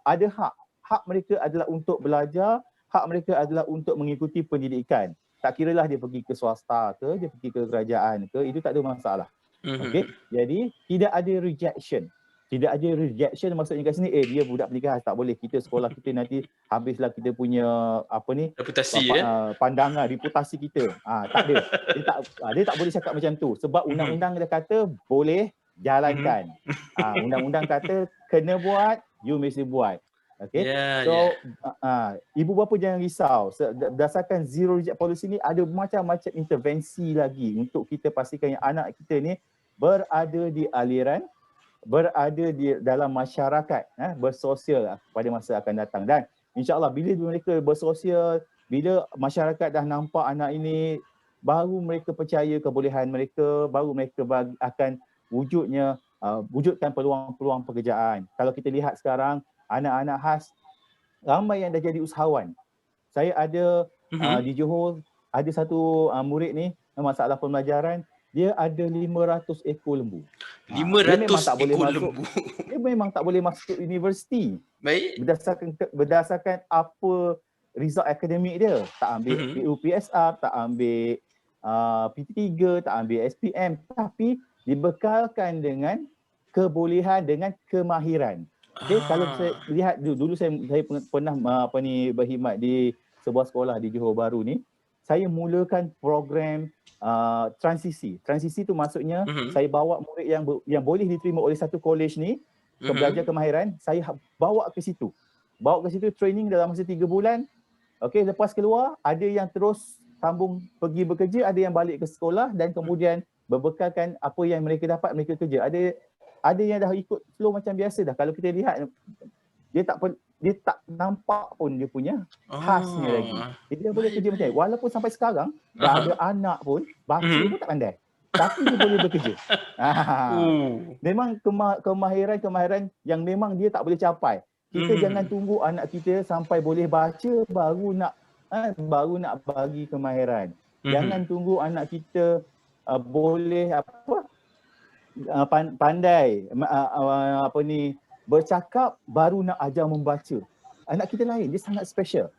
ada hak. Hak mereka adalah untuk belajar, hak mereka adalah untuk mengikuti pendidikan. Tak kiralah dia pergi ke swasta ke, dia pergi ke kerajaan ke, itu tak ada masalah. Okey. Jadi tidak ada rejection. Tidak ada rejection maksudnya kat sini dia budak pendidikan tak boleh, kita sekolah kita nanti habislah kita punya reputasi pandangan reputasi kita. Tak ada. Dia tak boleh cakap macam tu sebab undang-undang dia kata boleh jalankan. Undang-undang kata kena buat, you mesti buat. Okey. Ibu bapa jangan risau. Berdasarkan zero reject policy ni ada macam-macam intervensi lagi untuk kita pastikan yang anak kita ni berada di aliran, berada di dalam masyarakat, bersosial pada masa akan datang. Dan insya-Allah bila mereka bersosial, bila masyarakat dah nampak anak ini, baru mereka percaya kebolehan mereka, baru mereka akan wujudkan peluang-peluang pekerjaan. Kalau kita lihat sekarang anak-anak khas ramai yang dah jadi usahawan. Saya ada di Johor ada satu murid ni, masalah pembelajaran, dia ada 500 ekor lembu. 500 ekor lembu. Dia memang tak boleh masuk universiti. Baik. Berdasarkan apa result akademik dia. Tak ambil PUPSR, tak ambil PT3, tak ambil SPM, tapi dibekalkan dengan kebolehan dengan kemahiran. Okey, kalau saya lihat dulu saya pernah berkhidmat di sebuah sekolah di Johor Bahru ni, saya mulakan program transisi. Transisi tu maksudnya saya bawa murid yang boleh diterima oleh satu college ni ke belajar kemahiran, saya bawa ke situ. Bawa ke situ training dalam masa 3 bulan. Okey, lepas keluar ada yang terus sambung pergi bekerja, ada yang balik ke sekolah dan kemudian berbekalkan apa yang mereka dapat mereka kerja. Ada yang dah ikut flow macam biasa dah. Kalau kita lihat dia tak nampak pun dia punya khasnya lagi. Dia boleh kerja macam ni. Walaupun sampai sekarang dah ada anak pun baca pun tak pandai. Tapi dia boleh bekerja. Memang kemahiran yang memang dia tak boleh capai. Kita jangan tunggu anak kita sampai boleh baca baru nak bagi kemahiran. Jangan tunggu anak kita boleh pandai bercakap baru nak ajar membaca. Anak kita lain, dia sangat special.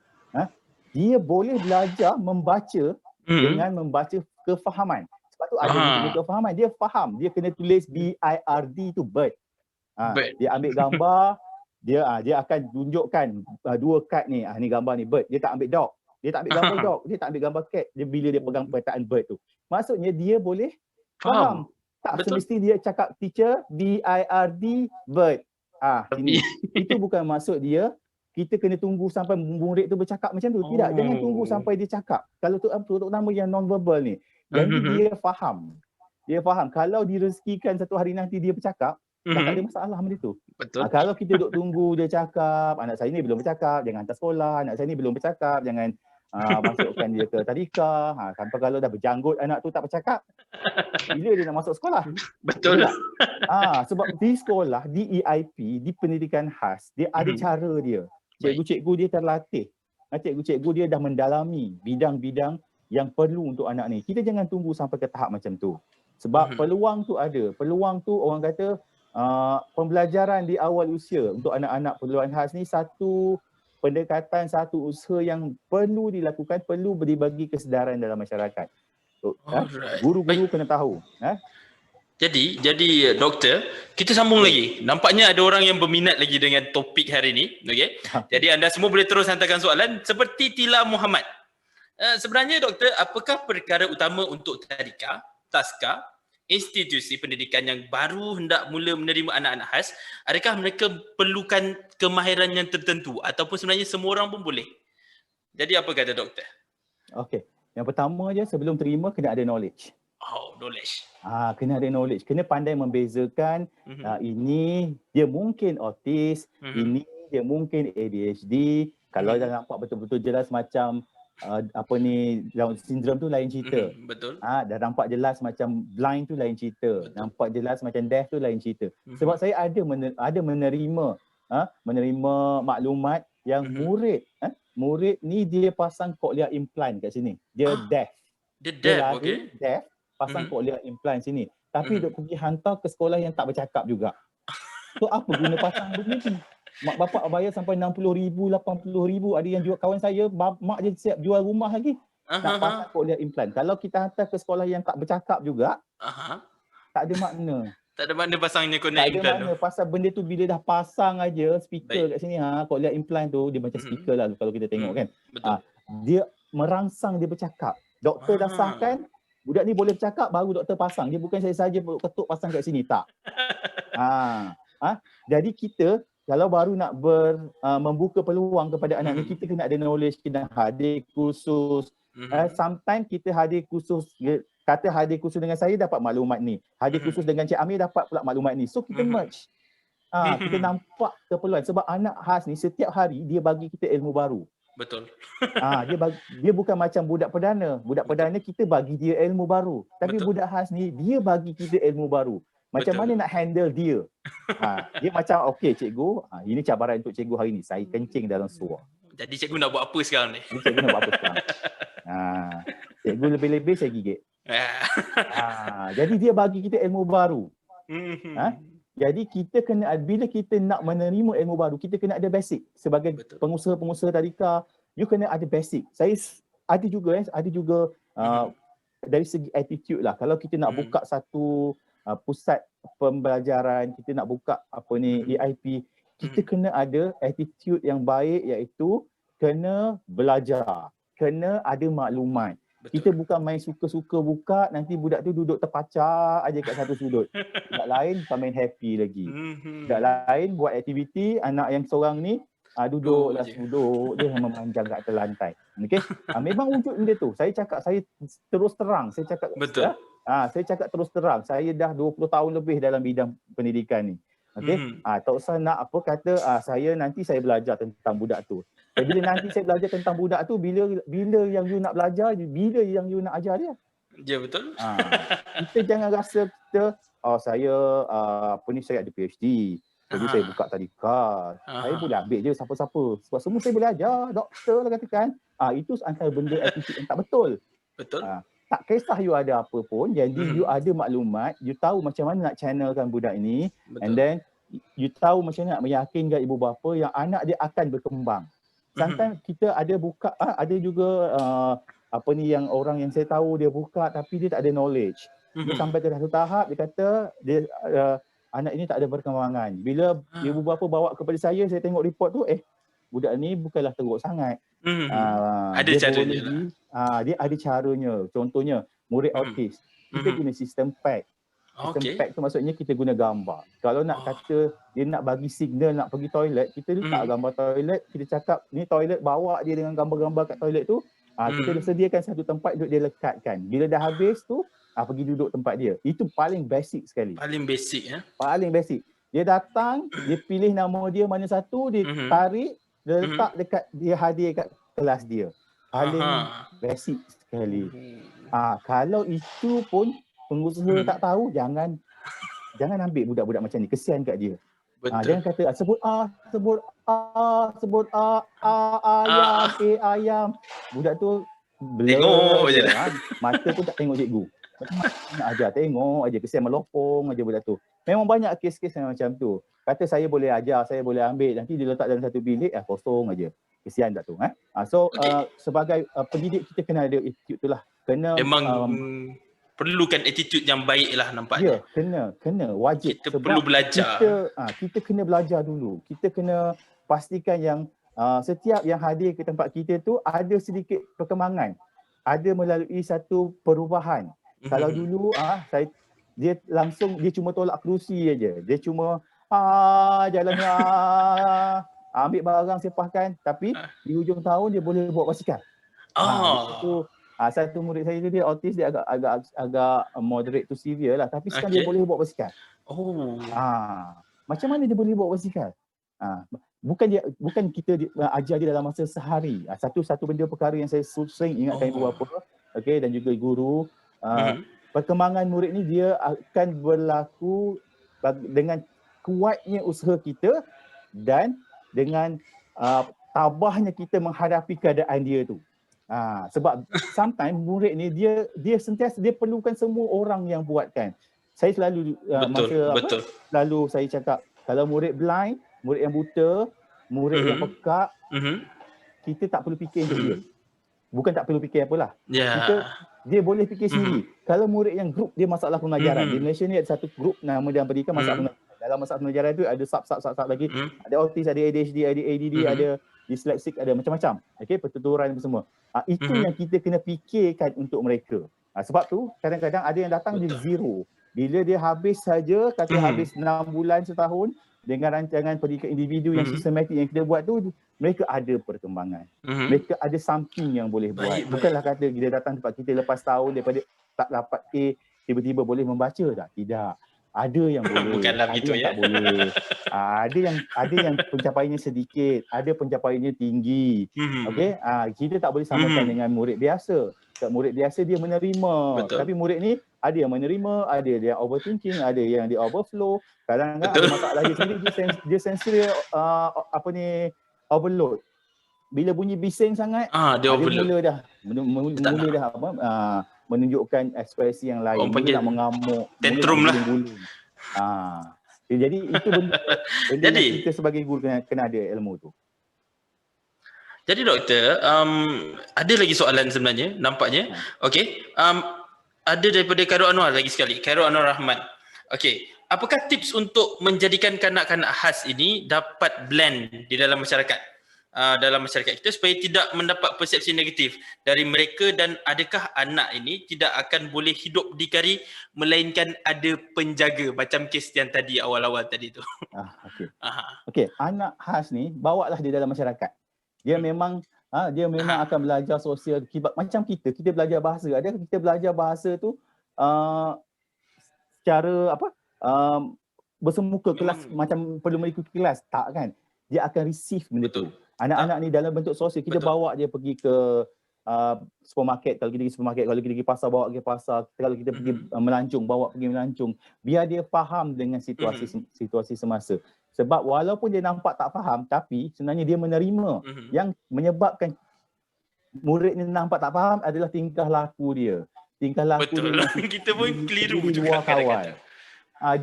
Dia boleh belajar membaca dengan membaca kefahaman. Sebab tu ada punya kefahaman, dia faham, dia kena tulis BIRD tu bird. Dia ambil gambar, dia akan tunjukkan 2 kad ni, ni gambar ni bird. Dia tak ambil dog. Dia tak ambil gambar dog, dia tak ambil gambar cat. Bila dia pegang perkataan bird tu. Maksudnya dia boleh faham. Tak semesti dia cakap teacher BIRD bird. Ini. Itu bukan maksud dia kita kena tunggu sampai murid tu bercakap macam tu. Tidak, jangan tunggu sampai dia cakap. Kalau terutama yang non-verbal ni. Jadi dia faham. Dia faham. Kalau direzekikan satu hari nanti dia bercakap, tak ada masalah benda tu. Betul. Kalau kita duk tunggu dia cakap, anak saya ni belum bercakap, jangan hantar sekolah, anak saya ni belum bercakap, jangan masukkan dia ke tadika. Sampai kalau dah berjanggut anak tu tak bercakap, bila dia nak masuk sekolah? Betul. Sebab di sekolah, di EIP, di pendidikan khas, dia ada cara dia. Cikgu-cikgu dia terlatih. Cikgu-cikgu dia dah mendalami bidang-bidang yang perlu untuk anak ni. Kita jangan tunggu sampai ke tahap macam tu. Sebab peluang tu ada. Peluang tu orang kata pembelajaran di awal usia untuk anak-anak perluan khas ni satu pendekatan, satu usaha yang perlu dilakukan, perlu dibagi kesedaran dalam masyarakat. Guru-guru kena tahu. Jadi doktor, kita sambung lagi. Nampaknya ada orang yang berminat lagi dengan topik hari ini. Okay? Jadi anda semua boleh terus hantarkan soalan seperti Tila Muhammad. Sebenarnya doktor, apakah perkara utama untuk tadika, taska, institusi pendidikan yang baru hendak mula menerima anak-anak khas? Adakah mereka perlukan kemahiran yang tertentu ataupun sebenarnya semua orang pun boleh? Jadi apa kata doktor? Okey. Yang pertama je sebelum terima kena ada knowledge. Knowledge. Kena ada knowledge. Kena pandai membezakan ini dia mungkin autis, ini dia mungkin ADHD. Kalau dah nampak betul-betul jelas macam Down syndrome tu lain cerita. Betul. Dah nampak jelas macam blind tu lain cerita. Betul. Nampak jelas macam deaf tu lain cerita. Sebab saya ada menerima maklumat yang murid ni dia pasang cochlear implant kat sini. Dia deaf. Dia deaf, okey. Deaf, pasang cochlear implant sini. Tapi dia pergi hantar ke sekolah yang tak bercakap juga. So apa guna pasang begini? Mak bapak bayar sampai 60,000, 80,000. Ada yang jual, kawan saya, mak dia siap jual rumah lagi. Nak pasang cochlear implant. Kalau kita hantar ke sekolah yang tak bercakap juga, tak ada makna. Tak ada makna pasangnya cochlear implant. Tak ada makna. Pasal benda tu bila dah pasang aja speaker kat sini, cochlear implant tu, dia macam speaker lah kalau kita tengok kan. Betul. Dia merangsang dia bercakap. Doktor dah sahkan, budak ni boleh bercakap, baru doktor pasang. Dia bukan saya saja ketuk pasang kat sini, tak. Jadi kita kalau baru nak membuka peluang kepada anak ni, kita kena ada knowledge, kena hadir kursus. Sometimes kita hadir kursus, kata hadir kursus dengan saya dapat maklumat ni. Hadir kursus dengan Cik Amir dapat pula maklumat ni. So kita merge. Kita nampak keperluan. Sebab anak khas ni setiap hari dia bagi kita ilmu baru. Betul. Dia bukan macam budak perdana. Budak perdana kita bagi dia ilmu baru. Tapi budak khas ni dia bagi kita ilmu baru. Macam mana nak handle dia? Dia macam, okey cikgu, ini cabaran untuk cikgu hari ni. Saya kencing dalam seluar. Jadi cikgu nak buat apa sekarang ni? Cikgu nak buat apa sekarang? Cikgu lebih-lebih saya gigit. Jadi dia bagi kita ilmu baru. Jadi kita kena, bila kita nak menerima ilmu baru, kita kena ada basic. Sebagai pengusaha-pengusaha tadika, you kena ada basic. Saya ada juga dari segi attitude lah. Kalau kita nak buka satu pusat pembelajaran, kita nak buka EIP, kita kena ada attitude yang baik, iaitu kena belajar, kena ada maklumat. Betul. Kita bukan main suka-suka buka, nanti budak tu duduk terpacar aja kat satu sudut. Budak lain bukan main happy lagi. Budak lain buat aktiviti, anak yang seorang ni duduklah duduk, dia memanjang kat atas lantai. Okey. Memang wujud benda tu. Saya terus terang, saya cakap betul. Saya cakap terus terang, saya dah 20 tahun lebih dalam bidang pendidikan ni. Okey. Tak usah nak apa kata saya nanti saya belajar tentang budak tu. Bila nanti saya belajar tentang budak tu, bila yang you nak belajar, bila yang you nak ajar dia. Ya, betul. Kita jangan rasa kita saya saya ada PhD. Jadi saya buka tadika. Saya boleh ambil je siapa-siapa. Sebab semua saya boleh ajar, doktor lah katakan. Itu antara benda attitude yang tak betul. Betul. Tak kisah you ada apa pun, jadi you ada maklumat, you tahu macam mana nak channelkan budak ini. Betul. And then you tahu macam mana nak meyakinkan ibu bapa yang anak dia akan berkembang. Sometimes kita ada buka, ada juga yang orang yang saya tahu dia buka tapi dia tak ada knowledge. Dia sampai ke satu tahap, dia kata dia anak ini tak ada perkembangan. Bila ibu bapa bawa kepada saya tengok report tu, budak ni bukanlah teruk sangat. Ada caranya lah. Dia ada caranya. Contohnya, murid autis. Kita guna sistem PAC. Sistem PAC tu maksudnya kita guna gambar. Kalau nak kata dia nak bagi signal nak pergi toilet, kita letak gambar toilet, kita cakap ni toilet, bawa dia dengan gambar-gambar kat toilet tu. Kita sediakan satu tempat untuk dia lekatkan. Bila dah habis tu, pergi duduk tempat dia. Itu paling basic sekali. Paling basic ya. Paling basic. Dia datang, dia pilih nama dia mana satu, dia tarik, dia letak dekat, dia hadir kat kelas dia. Paling basic sekali. Kalau itu pun pengusaha tak tahu, jangan ambil budak-budak macam ni. Kesian kat dia. Jangan kata sebut ayam, ayam. Budak tu tengok je dah. Mata pun tak tengok cikgu. Macam mana nak ajar, tengok aja, kesian melopong aja budak tu. Memang banyak kes-kes yang macam tu. Kata saya boleh ajar, saya boleh ambil, nanti dia letak dalam satu bilik, kosong aja. Kesian tak tu. Sebagai pendidik kita kena ada attitude tu lah. Memang perlukan attitude yang baik lah nampaknya. Ya, kena wajib. Kita perlu belajar. Kita kena belajar dulu. Kita kena pastikan yang setiap yang hadir ke tempat kita tu ada sedikit perkembangan. Ada melalui satu perubahan. Kalau dulu dia cuma tolak kerusi aja. Dia cuma jalan ambil barang sepahkan, tapi di hujung tahun dia boleh bawa basikal. Satu murid saya tu dia autis, dia agak moderate to severe lah, tapi sekarang dia boleh bawa basikal. Macam mana dia boleh bawa basikal? Bukan kita ajar dia dalam masa sehari. Satu benda perkara yang saya sering ingatkan ibu bapa, dan juga guru, perkembangan murid ni dia akan berlaku dengan kuatnya usaha kita dan dengan tabahnya kita menghadapi keadaan dia tu. Sebab sometimes murid ni dia sentiasa dia perlukan semua orang yang buatkan. Saya selalu selalu saya cakap, kalau murid blind, murid yang buta, murid yang pekak, kita tak perlu fikir untuk dia. Bukan tak perlu fikir apalah. Dia boleh fikir sendiri. Kalau murid yang grup dia masalah pengajaran, di Malaysia ni ada satu grup nama Dalam Pendidikan masalah pengajaran. Dalam masalah pengajaran tu ada sub lagi. Ada autis, ada ADHD, ada ADD, ada dyslexic, ada macam-macam. Pertuturan semua. Itu yang kita kena fikirkan untuk mereka. Sebab tu kadang-kadang ada yang datang dia zero. Bila dia habis saja, kata habis 6 bulan, setahun, dengan rancangan pendidikan individu yang sistematik yang kita buat tu, mereka ada perkembangan. Mereka ada something yang boleh buat. Bukanlah kata dia datang tempat kita lepas tahun daripada tak dapat A, tiba-tiba boleh membaca tak? Tidak. Ada yang boleh, bukanlah ada begitu, yang tak boleh. Ada yang pencapaiannya sedikit, ada pencapaiannya tinggi. Kita tak boleh samakan dengan murid biasa. Murid biasa dia menerima. Tapi murid ni ada yang menerima, ada yang overthinking, ada yang dia overflow. Kadang-kadang ada masalah dia sendiri, dia sensory overload. Bila bunyi bising sangat, dia mula dah menunjukkan ekspresi yang lain. Mula nak mengamuk, tantrum lah. Jadi itu benda yang kita sebagai guru kena ada ilmu tu. Jadi doktor, ada lagi soalan sebenarnya nampaknya. Ada daripada Khairul Anwar lagi sekali. Khairul Anwar Rahman. apakah tips untuk menjadikan kanak-kanak khas ini dapat blend di dalam masyarakat? Dalam masyarakat kita supaya tidak mendapat persepsi negatif dari mereka, dan adakah anak ini tidak akan boleh hidup berdikari melainkan ada penjaga macam kes yang tadi awal-awal tadi tu. Okey. Aha. Okey, anak khas ni bawalah dia dalam masyarakat. Dia memang akan belajar sosial macam kita belajar bahasa. Ada kita belajar bahasa tu secara bersemuka kelas, macam perlu mengikuti kelas, tak kan? Dia akan receive benda tu. Anak-anak ni dalam bentuk sosial, kita bawa dia pergi ke supermarket, kalau kita pergi supermarket, kalau kita pergi pasar, bawa pergi pasar, kalau kita pergi melancong, bawa pergi melancong, biar dia faham dengan situasi semasa. Sebab walaupun dia nampak tak faham, tapi sebenarnya dia menerima. Yang menyebabkan murid ni nampak tak faham adalah tingkah laku dia. Tingkah laku dia kita pun keliru di juga luar kawan.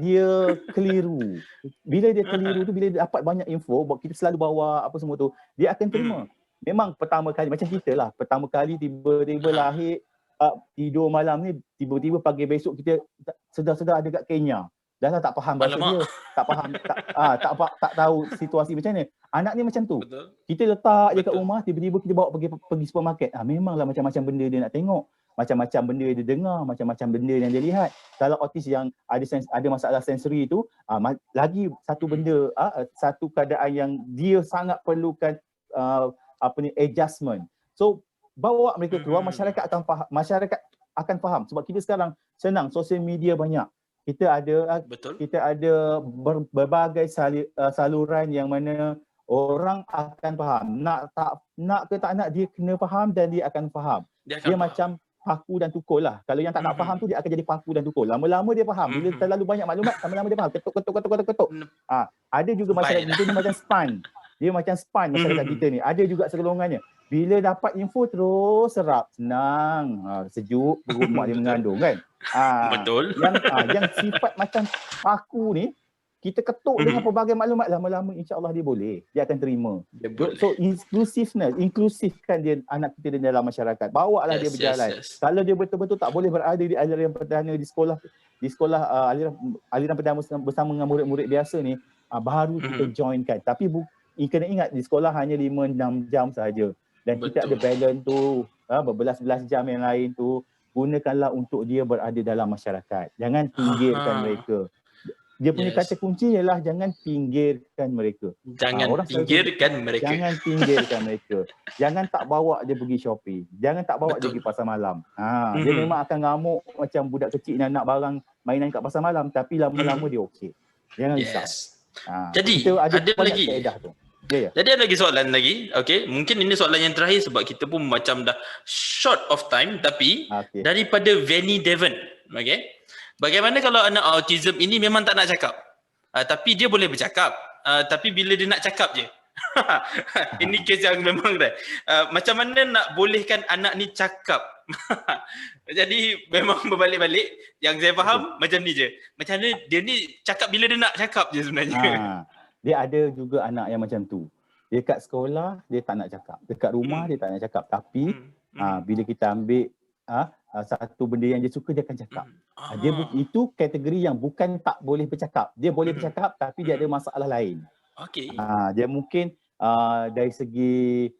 Dia keliru. Bila dia keliru tu, bila dia dapat banyak info, kita selalu bawa apa semua tu, dia akan terima. Memang pertama kali, macam kita lah, pertama kali tiba-tiba lahir, tidur malam ni, tiba-tiba pagi besok kita sedar-sedar ada kat Kenya. Dah lah tak faham bahasa dia, tak faham, tak tahu situasi macam mana. Anak ni macam tu. Betul. Kita letak je kat rumah, tiba-tiba kita bawa pergi supermarket. Memanglah macam-macam benda dia nak tengok. Macam-macam benda dia dengar, macam-macam benda yang dia lihat. Kalau autis yang ada masalah sensori tu, lagi satu benda, satu keadaan yang dia sangat perlukan adjustment. So bawa mereka keluar, masyarakat akan faham. Sebab kita sekarang senang, sosial media banyak. Kita ada berbagai saluran yang mana orang akan faham. Nak ke tak nak, dia kena faham dan dia akan faham. Dia macam paku dan tukul lah. Kalau yang tak nak faham tu, dia akan jadi paku dan tukul. Lama-lama dia faham. Bila terlalu banyak maklumat, lama-lama dia faham. Ketuk. Ada juga masyarakat kita ni macam span. Dia macam span masyarakat kita ni. Ada juga segelongannya. Bila dapat info terus serap. Senang. Sejuk, perut mak dia mengandung kan. Betul. Yang sifat macam paku ni, kita ketuk dengan pelbagai maklumat, lama-lama insya-Allah dia boleh. Dia akan terima. So inklusifkan dia, anak kita dalam masyarakat. Bawalah dia berjalan. Kalau dia betul-betul tak boleh berada di aliran perdana di sekolah aliran perdana bersama dengan murid-murid biasa ni, baru kita joinkan. Tapi kena ingat, di sekolah hanya 5-6 jam sahaja. Dan kita ada balance tu, berbelas-belas jam yang lain tu, gunakanlah untuk dia berada dalam masyarakat. Jangan pinggirkan mereka. Dia punya kata kunci ialah jangan pinggirkan mereka. Jangan pinggirkan mereka. Jangan pinggirkan mereka. Jangan tak bawa dia pergi shopping. Jangan tak bawa dia pergi pasar malam. Dia memang akan ngamuk macam budak kecil nak barang mainan kat pasar malam, tapi lama-lama dia okey. Jangan risau. Jadi ada lagi kaedah tu. Jadi ada lagi soalan lagi. Okey, mungkin ini soalan yang terakhir sebab kita pun macam dah short of time, tapi daripada Vanny Devon. Okey. Bagaimana kalau anak autism ini memang tak nak cakap, tapi dia boleh bercakap, tapi bila dia nak cakap je. Ini kes yang memang macam mana nak bolehkan anak ni cakap. Jadi memang berbalik-balik. Yang saya faham macam ni je. Macam mana dia ni cakap bila dia nak cakap je sebenarnya. Dia ada juga anak yang macam tu. Dia kat sekolah dia tak nak cakap, dekat rumah dia tak nak cakap, tapi bila kita ambil satu benda yang dia suka, dia akan cakap. Itu kategori yang bukan tak boleh bercakap. Dia boleh bercakap, tapi dia ada masalah lain. Okey. Dia mungkin dari segi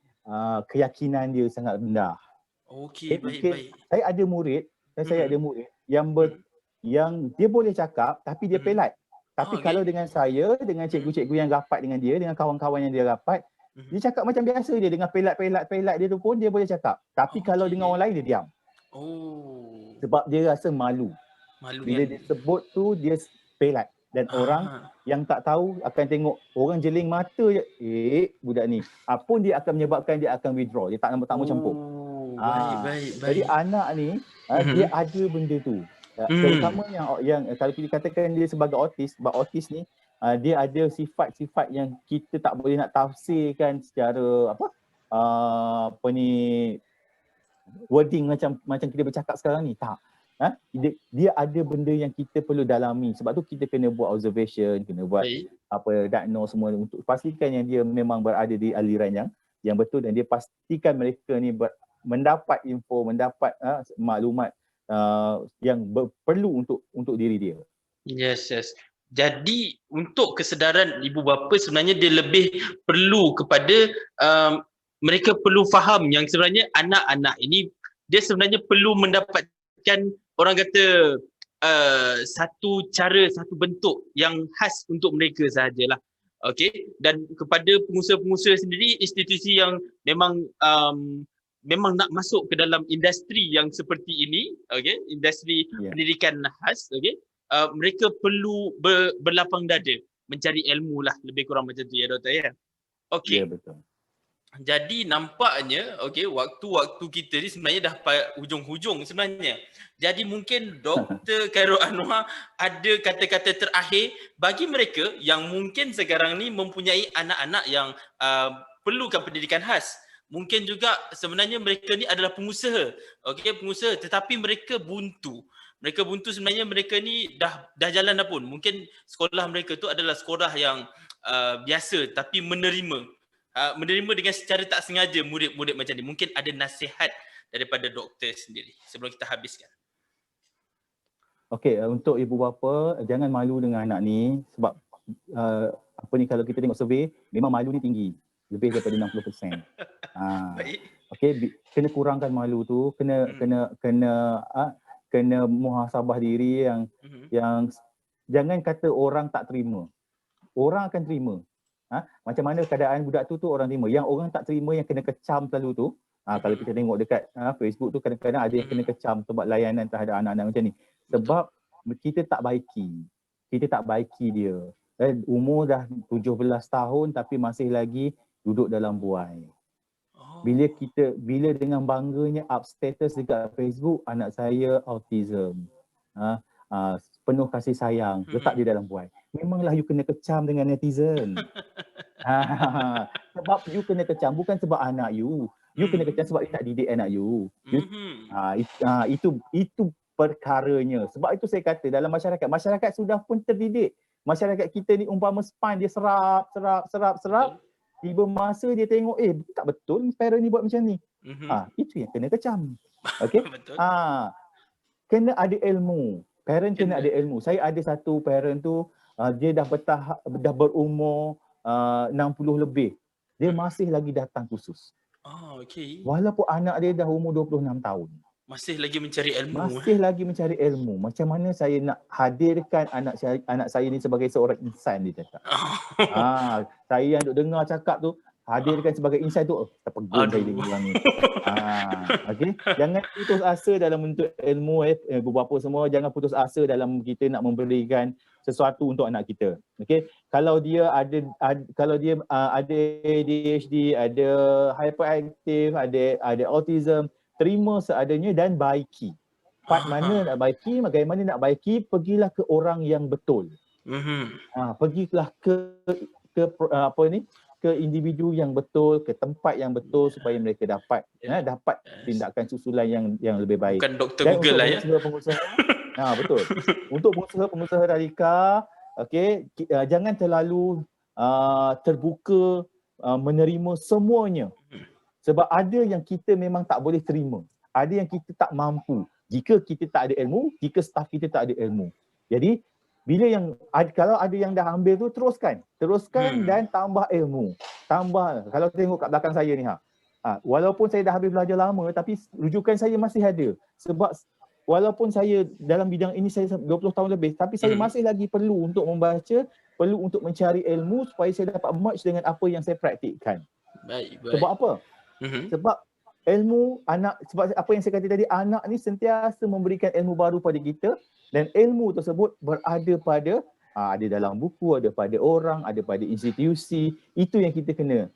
keyakinan dia sangat rendah. Okey, baik. Saya ada murid yang dia boleh cakap, tapi dia pelat. Tapi kalau dengan saya, dengan cikgu-cikgu yang rapat dengan dia, dengan kawan-kawan yang dia rapat, dia cakap macam biasa dia, dengan pelat dia tu pun dia boleh cakap. Tapi kalau dengan orang lain, dia diam. Sebab dia rasa malu. Bila dia sebut tu, dia pelat. Dan orang yang tak tahu akan tengok, orang jeling mata je, budak ni. Pun dia akan menyebabkan dia akan withdraw. Dia tak mau campur. Baik. Jadi anak ni, dia ada benda tu. Terutama yang kalau kita katakan dia sebagai autis, sebab autis ni, dia ada sifat-sifat yang kita tak boleh nak tafsirkan secara wording macam kita bercakap sekarang ni, tak. Dia ada benda yang kita perlu dalami. Sebab tu kita kena buat observation, kena buat diagnose semua untuk pastikan yang dia memang berada di aliran yang betul, dan dia pastikan mereka ni mendapat info, mendapat maklumat yang perlu untuk diri dia. Yes. Jadi untuk kesedaran ibu bapa sebenarnya dia lebih perlu kepada mereka perlu faham yang sebenarnya anak-anak ini dia sebenarnya perlu mendapatkan orang kata satu cara, satu bentuk yang khas untuk mereka sahajalah. Okey, dan kepada pengusaha-pengusaha sendiri, institusi yang memang memang nak masuk ke dalam industri yang seperti ini, okey, industri pendidikan khas, okey, mereka perlu berlapang dada mencari ilmu lah, lebih kurang macam tu ya doktor ya. Okey. Ya, betul. Jadi nampaknya okey waktu-waktu kita ni sebenarnya dah hujung-hujung sebenarnya. Jadi mungkin Dr. Khairul Anwar ada kata-kata terakhir bagi mereka yang mungkin sekarang ni mempunyai anak-anak yang perlukan pendidikan khas. Mungkin juga sebenarnya mereka ni adalah pengusaha. Okey, pengusaha tetapi mereka buntu. Mereka buntu sebenarnya mereka ni dah jalan dah pun. Mungkin sekolah mereka tu adalah sekolah yang biasa tapi menerima dengan secara tak sengaja murid-murid macam ni. Mungkin ada nasihat daripada doktor sendiri sebelum kita habiskan. Okey, untuk ibu bapa jangan malu dengan anak ni sebab apa ni, kalau kita tengok survey memang malu ni tinggi, lebih daripada 60%. Baik. Okey, kena kurangkan malu tu, kena muhasabah diri yang jangan kata orang tak terima. Orang akan terima. Macam mana keadaan budak tu orang terima. Yang orang tak terima, yang kena kecam selalu tu, kalau kita tengok dekat Facebook tu kadang-kadang ada yang kena kecam sebab layanan terhadap anak-anak macam ni. Sebab kita tak baiki. Kita tak baiki dia. Umur dah 17 tahun tapi masih lagi duduk dalam buai. Bila dengan bangganya up status dekat Facebook, anak saya autism. Penuh kasih sayang, letak dia dalam buai. Memanglah you kena kecam dengan netizen. Sebab you kena kecam bukan sebab anak you. You kena kecam sebab you tak didik anak you. Itu perkaranya. Sebab itu saya kata dalam masyarakat sudah pun terdidik. Masyarakat kita ni umpama span dia serap. Tiba masa dia tengok, tak betul parent ni buat macam ni. Itu yang kena kecam. Okey? Kena ada ilmu. Parent kena ada ilmu. Saya ada satu parent tu, dia dah berumur 60 lebih. Dia masih lagi datang khusus. Okey. Walaupun anak dia dah umur 26 tahun. Masih lagi mencari ilmu. Masih lagi mencari ilmu. Macam mana saya nak hadirkan anak saya ni sebagai seorang insan, dia cakap. Saya yang duk dengar cakap tu, hadirkan sebagai insan tu, terpegun saya dengan orang ni. Okay? Jangan putus asa dalam bentuk ilmu, ibu bapa semua, jangan putus asa dalam kita nak memberikan sesuatu untuk anak kita. Okay? Kalau dia ada ADHD, ada hyperaktif, ada autism, terima seadanya dan baiki. Part mana nak baiki, bagaimana nak baiki, pergilah ke orang yang betul. Pergilah ke individu yang betul, ke tempat yang betul supaya mereka dapat tindakan susulan yang lebih baik. Bukan Dr. Google lah ya. Pengusaha, betul. Untuk pengusaha tadika, okey, jangan terlalu terbuka menerima semuanya. Sebab ada yang kita memang tak boleh terima. Ada yang kita tak mampu. Jika kita tak ada ilmu, jika staf kita tak ada ilmu. Jadi, kalau ada yang dah ambil tu, teruskan dan tambah ilmu. Kalau tengok kat belakang saya ni, walaupun saya dah habis belajar lama, tapi rujukan saya masih ada. Sebab walaupun saya dalam bidang ini saya 20 tahun lebih, tapi saya masih lagi perlu untuk membaca, perlu untuk mencari ilmu supaya saya dapat merge dengan apa yang saya praktikkan. Baik. Sebab apa? Sebab ilmu sebab apa yang saya kata tadi, anak ni sentiasa memberikan ilmu baru pada kita dan ilmu tersebut berada pada ada dalam buku, ada pada orang, ada pada institusi. Itu yang kita kena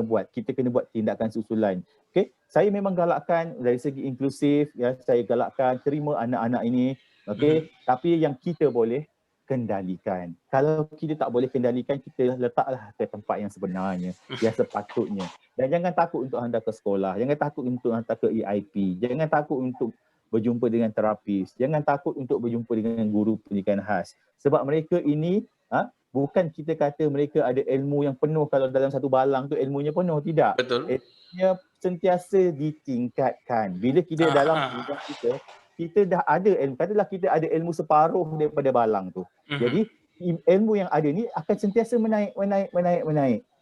buat. Kita kena buat tindakan susulan. Okey, saya memang galakkan dari segi inklusif, ya, saya galakkan terima anak-anak ini, okey, tapi yang kita boleh kendalikan. Kalau kita tak boleh kendalikan, kita letaklah ke tempat yang sebenarnya, yang sepatutnya. Dan jangan takut untuk hantar ke sekolah, jangan takut untuk hantar ke EIP, jangan takut untuk berjumpa dengan terapis, jangan takut untuk berjumpa dengan guru pendidikan khas. Sebab mereka ini, bukan kita kata mereka ada ilmu yang penuh, kalau dalam satu balang tu ilmunya penuh, tidak. Betul. Ilmunya sentiasa ditingkatkan. Bila kita dalam bidang kita dah ada ilmu, katalah kita ada ilmu separuh daripada balang tu. Jadi ilmu yang ada ni akan sentiasa menaik.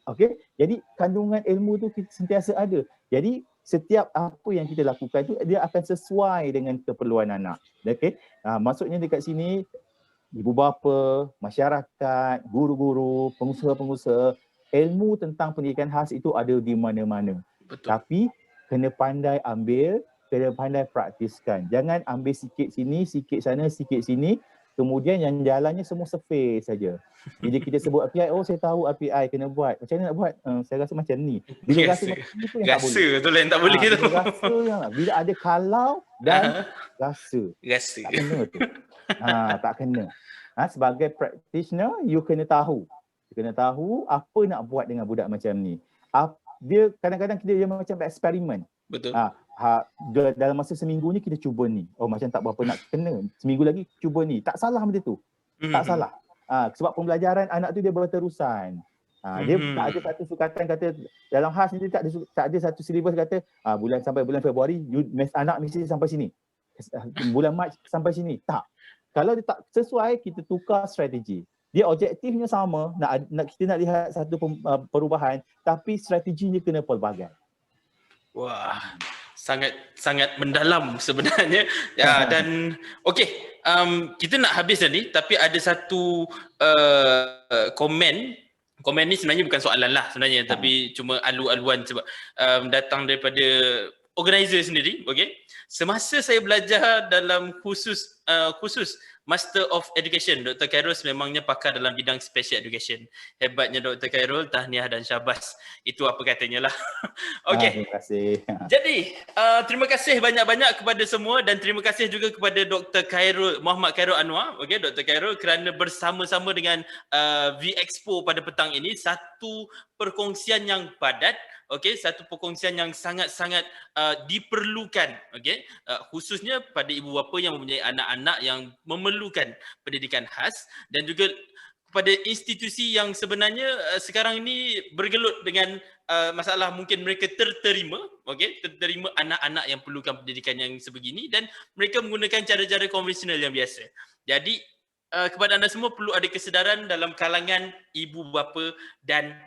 Okey, jadi kandungan ilmu tu sentiasa ada. Jadi setiap apa yang kita lakukan tu dia akan sesuai dengan keperluan anak. Okey, maksudnya dekat sini ibu bapa, masyarakat, guru-guru, pengusaha-pengusaha, ilmu tentang pendidikan khas itu ada di mana-mana. Betul. Tapi kena pandai ambil, kena pandai praktiskan. Jangan ambil sikit sini, sikit sana, sikit sini, kemudian yang jalannya semua surface saja. Bila kita sebut API, oh saya tahu API kena buat. Macam mana nak buat? Saya rasa macam ni. Bila rasa macam ni tu yang tak boleh. Rasa tu lah yang tak boleh tu. Bila rasa yang, bila ada kalau dan rasa. Rasa. Tak kena tu. Tak kena. Sebagai practitioner, you kena tahu. You kena tahu apa nak buat dengan budak macam ni. Dia kadang-kadang dia macam eksperimen. Betul. Dalam masa seminggu ni kita cuba ni. Oh macam tak berapa nak kena. Seminggu lagi cuba ni. Tak salah benda tu. Tak salah. Sebab pembelajaran anak tu dia berterusan. Dia tak ada satu sukatan kata dalam khas ni dia tak ada satu silibus kata bulan sampai bulan Februari anak mesti sampai sini. Bulan Mac sampai sini. Tak. Kalau dia tak sesuai, kita tukar strategi. Dia objektifnya sama, kita nak lihat satu perubahan, tapi strateginya kena pelbagai. Wah, sangat mendalam sebenarnya. Dan okey, kita nak habis tadi, tapi ada satu komen ni sebenarnya bukan soalan lah sebenarnya, tapi cuma alu-aluan sebab datang daripada organizer sendiri. Okey, semasa saya belajar dalam khusus Master of Education, Dr. Khairul memangnya pakar dalam bidang special education. Hebatnya Dr. Khairul, tahniah dan syabas. Itu apa katanya lah. Okey. Terima kasih. Jadi, terima kasih banyak-banyak kepada semua dan terima kasih juga kepada Dr. Khairul, Muhammad Khairul Anwar, Dr. Khairul, kerana bersama-sama dengan V-Expo pada petang ini, satu perkongsian yang padat, satu perkongsian yang sangat-sangat diperlukan, khususnya pada ibu bapa yang mempunyai anak-anak yang memerlukan pendidikan khas dan juga kepada institusi yang sebenarnya sekarang ini bergelut dengan masalah mungkin mereka terterima anak-anak yang perlukan pendidikan yang sebegini dan mereka menggunakan cara-cara konvensional yang biasa. Jadi kepada anda semua perlu ada kesedaran dalam kalangan ibu bapa dan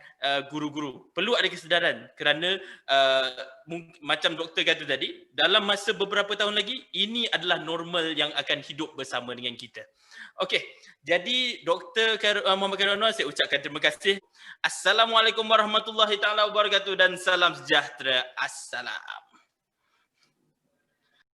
guru-guru. Perlu ada kesedaran kerana macam doktor kata tadi, dalam masa beberapa tahun lagi ini adalah normal yang akan hidup bersama dengan kita. Okey, jadi Dr. Muhammad Khairul Anwar, saya ucapkan terima kasih. Assalamualaikum warahmatullahi taala wabarakatuh dan salam sejahtera. Assalam.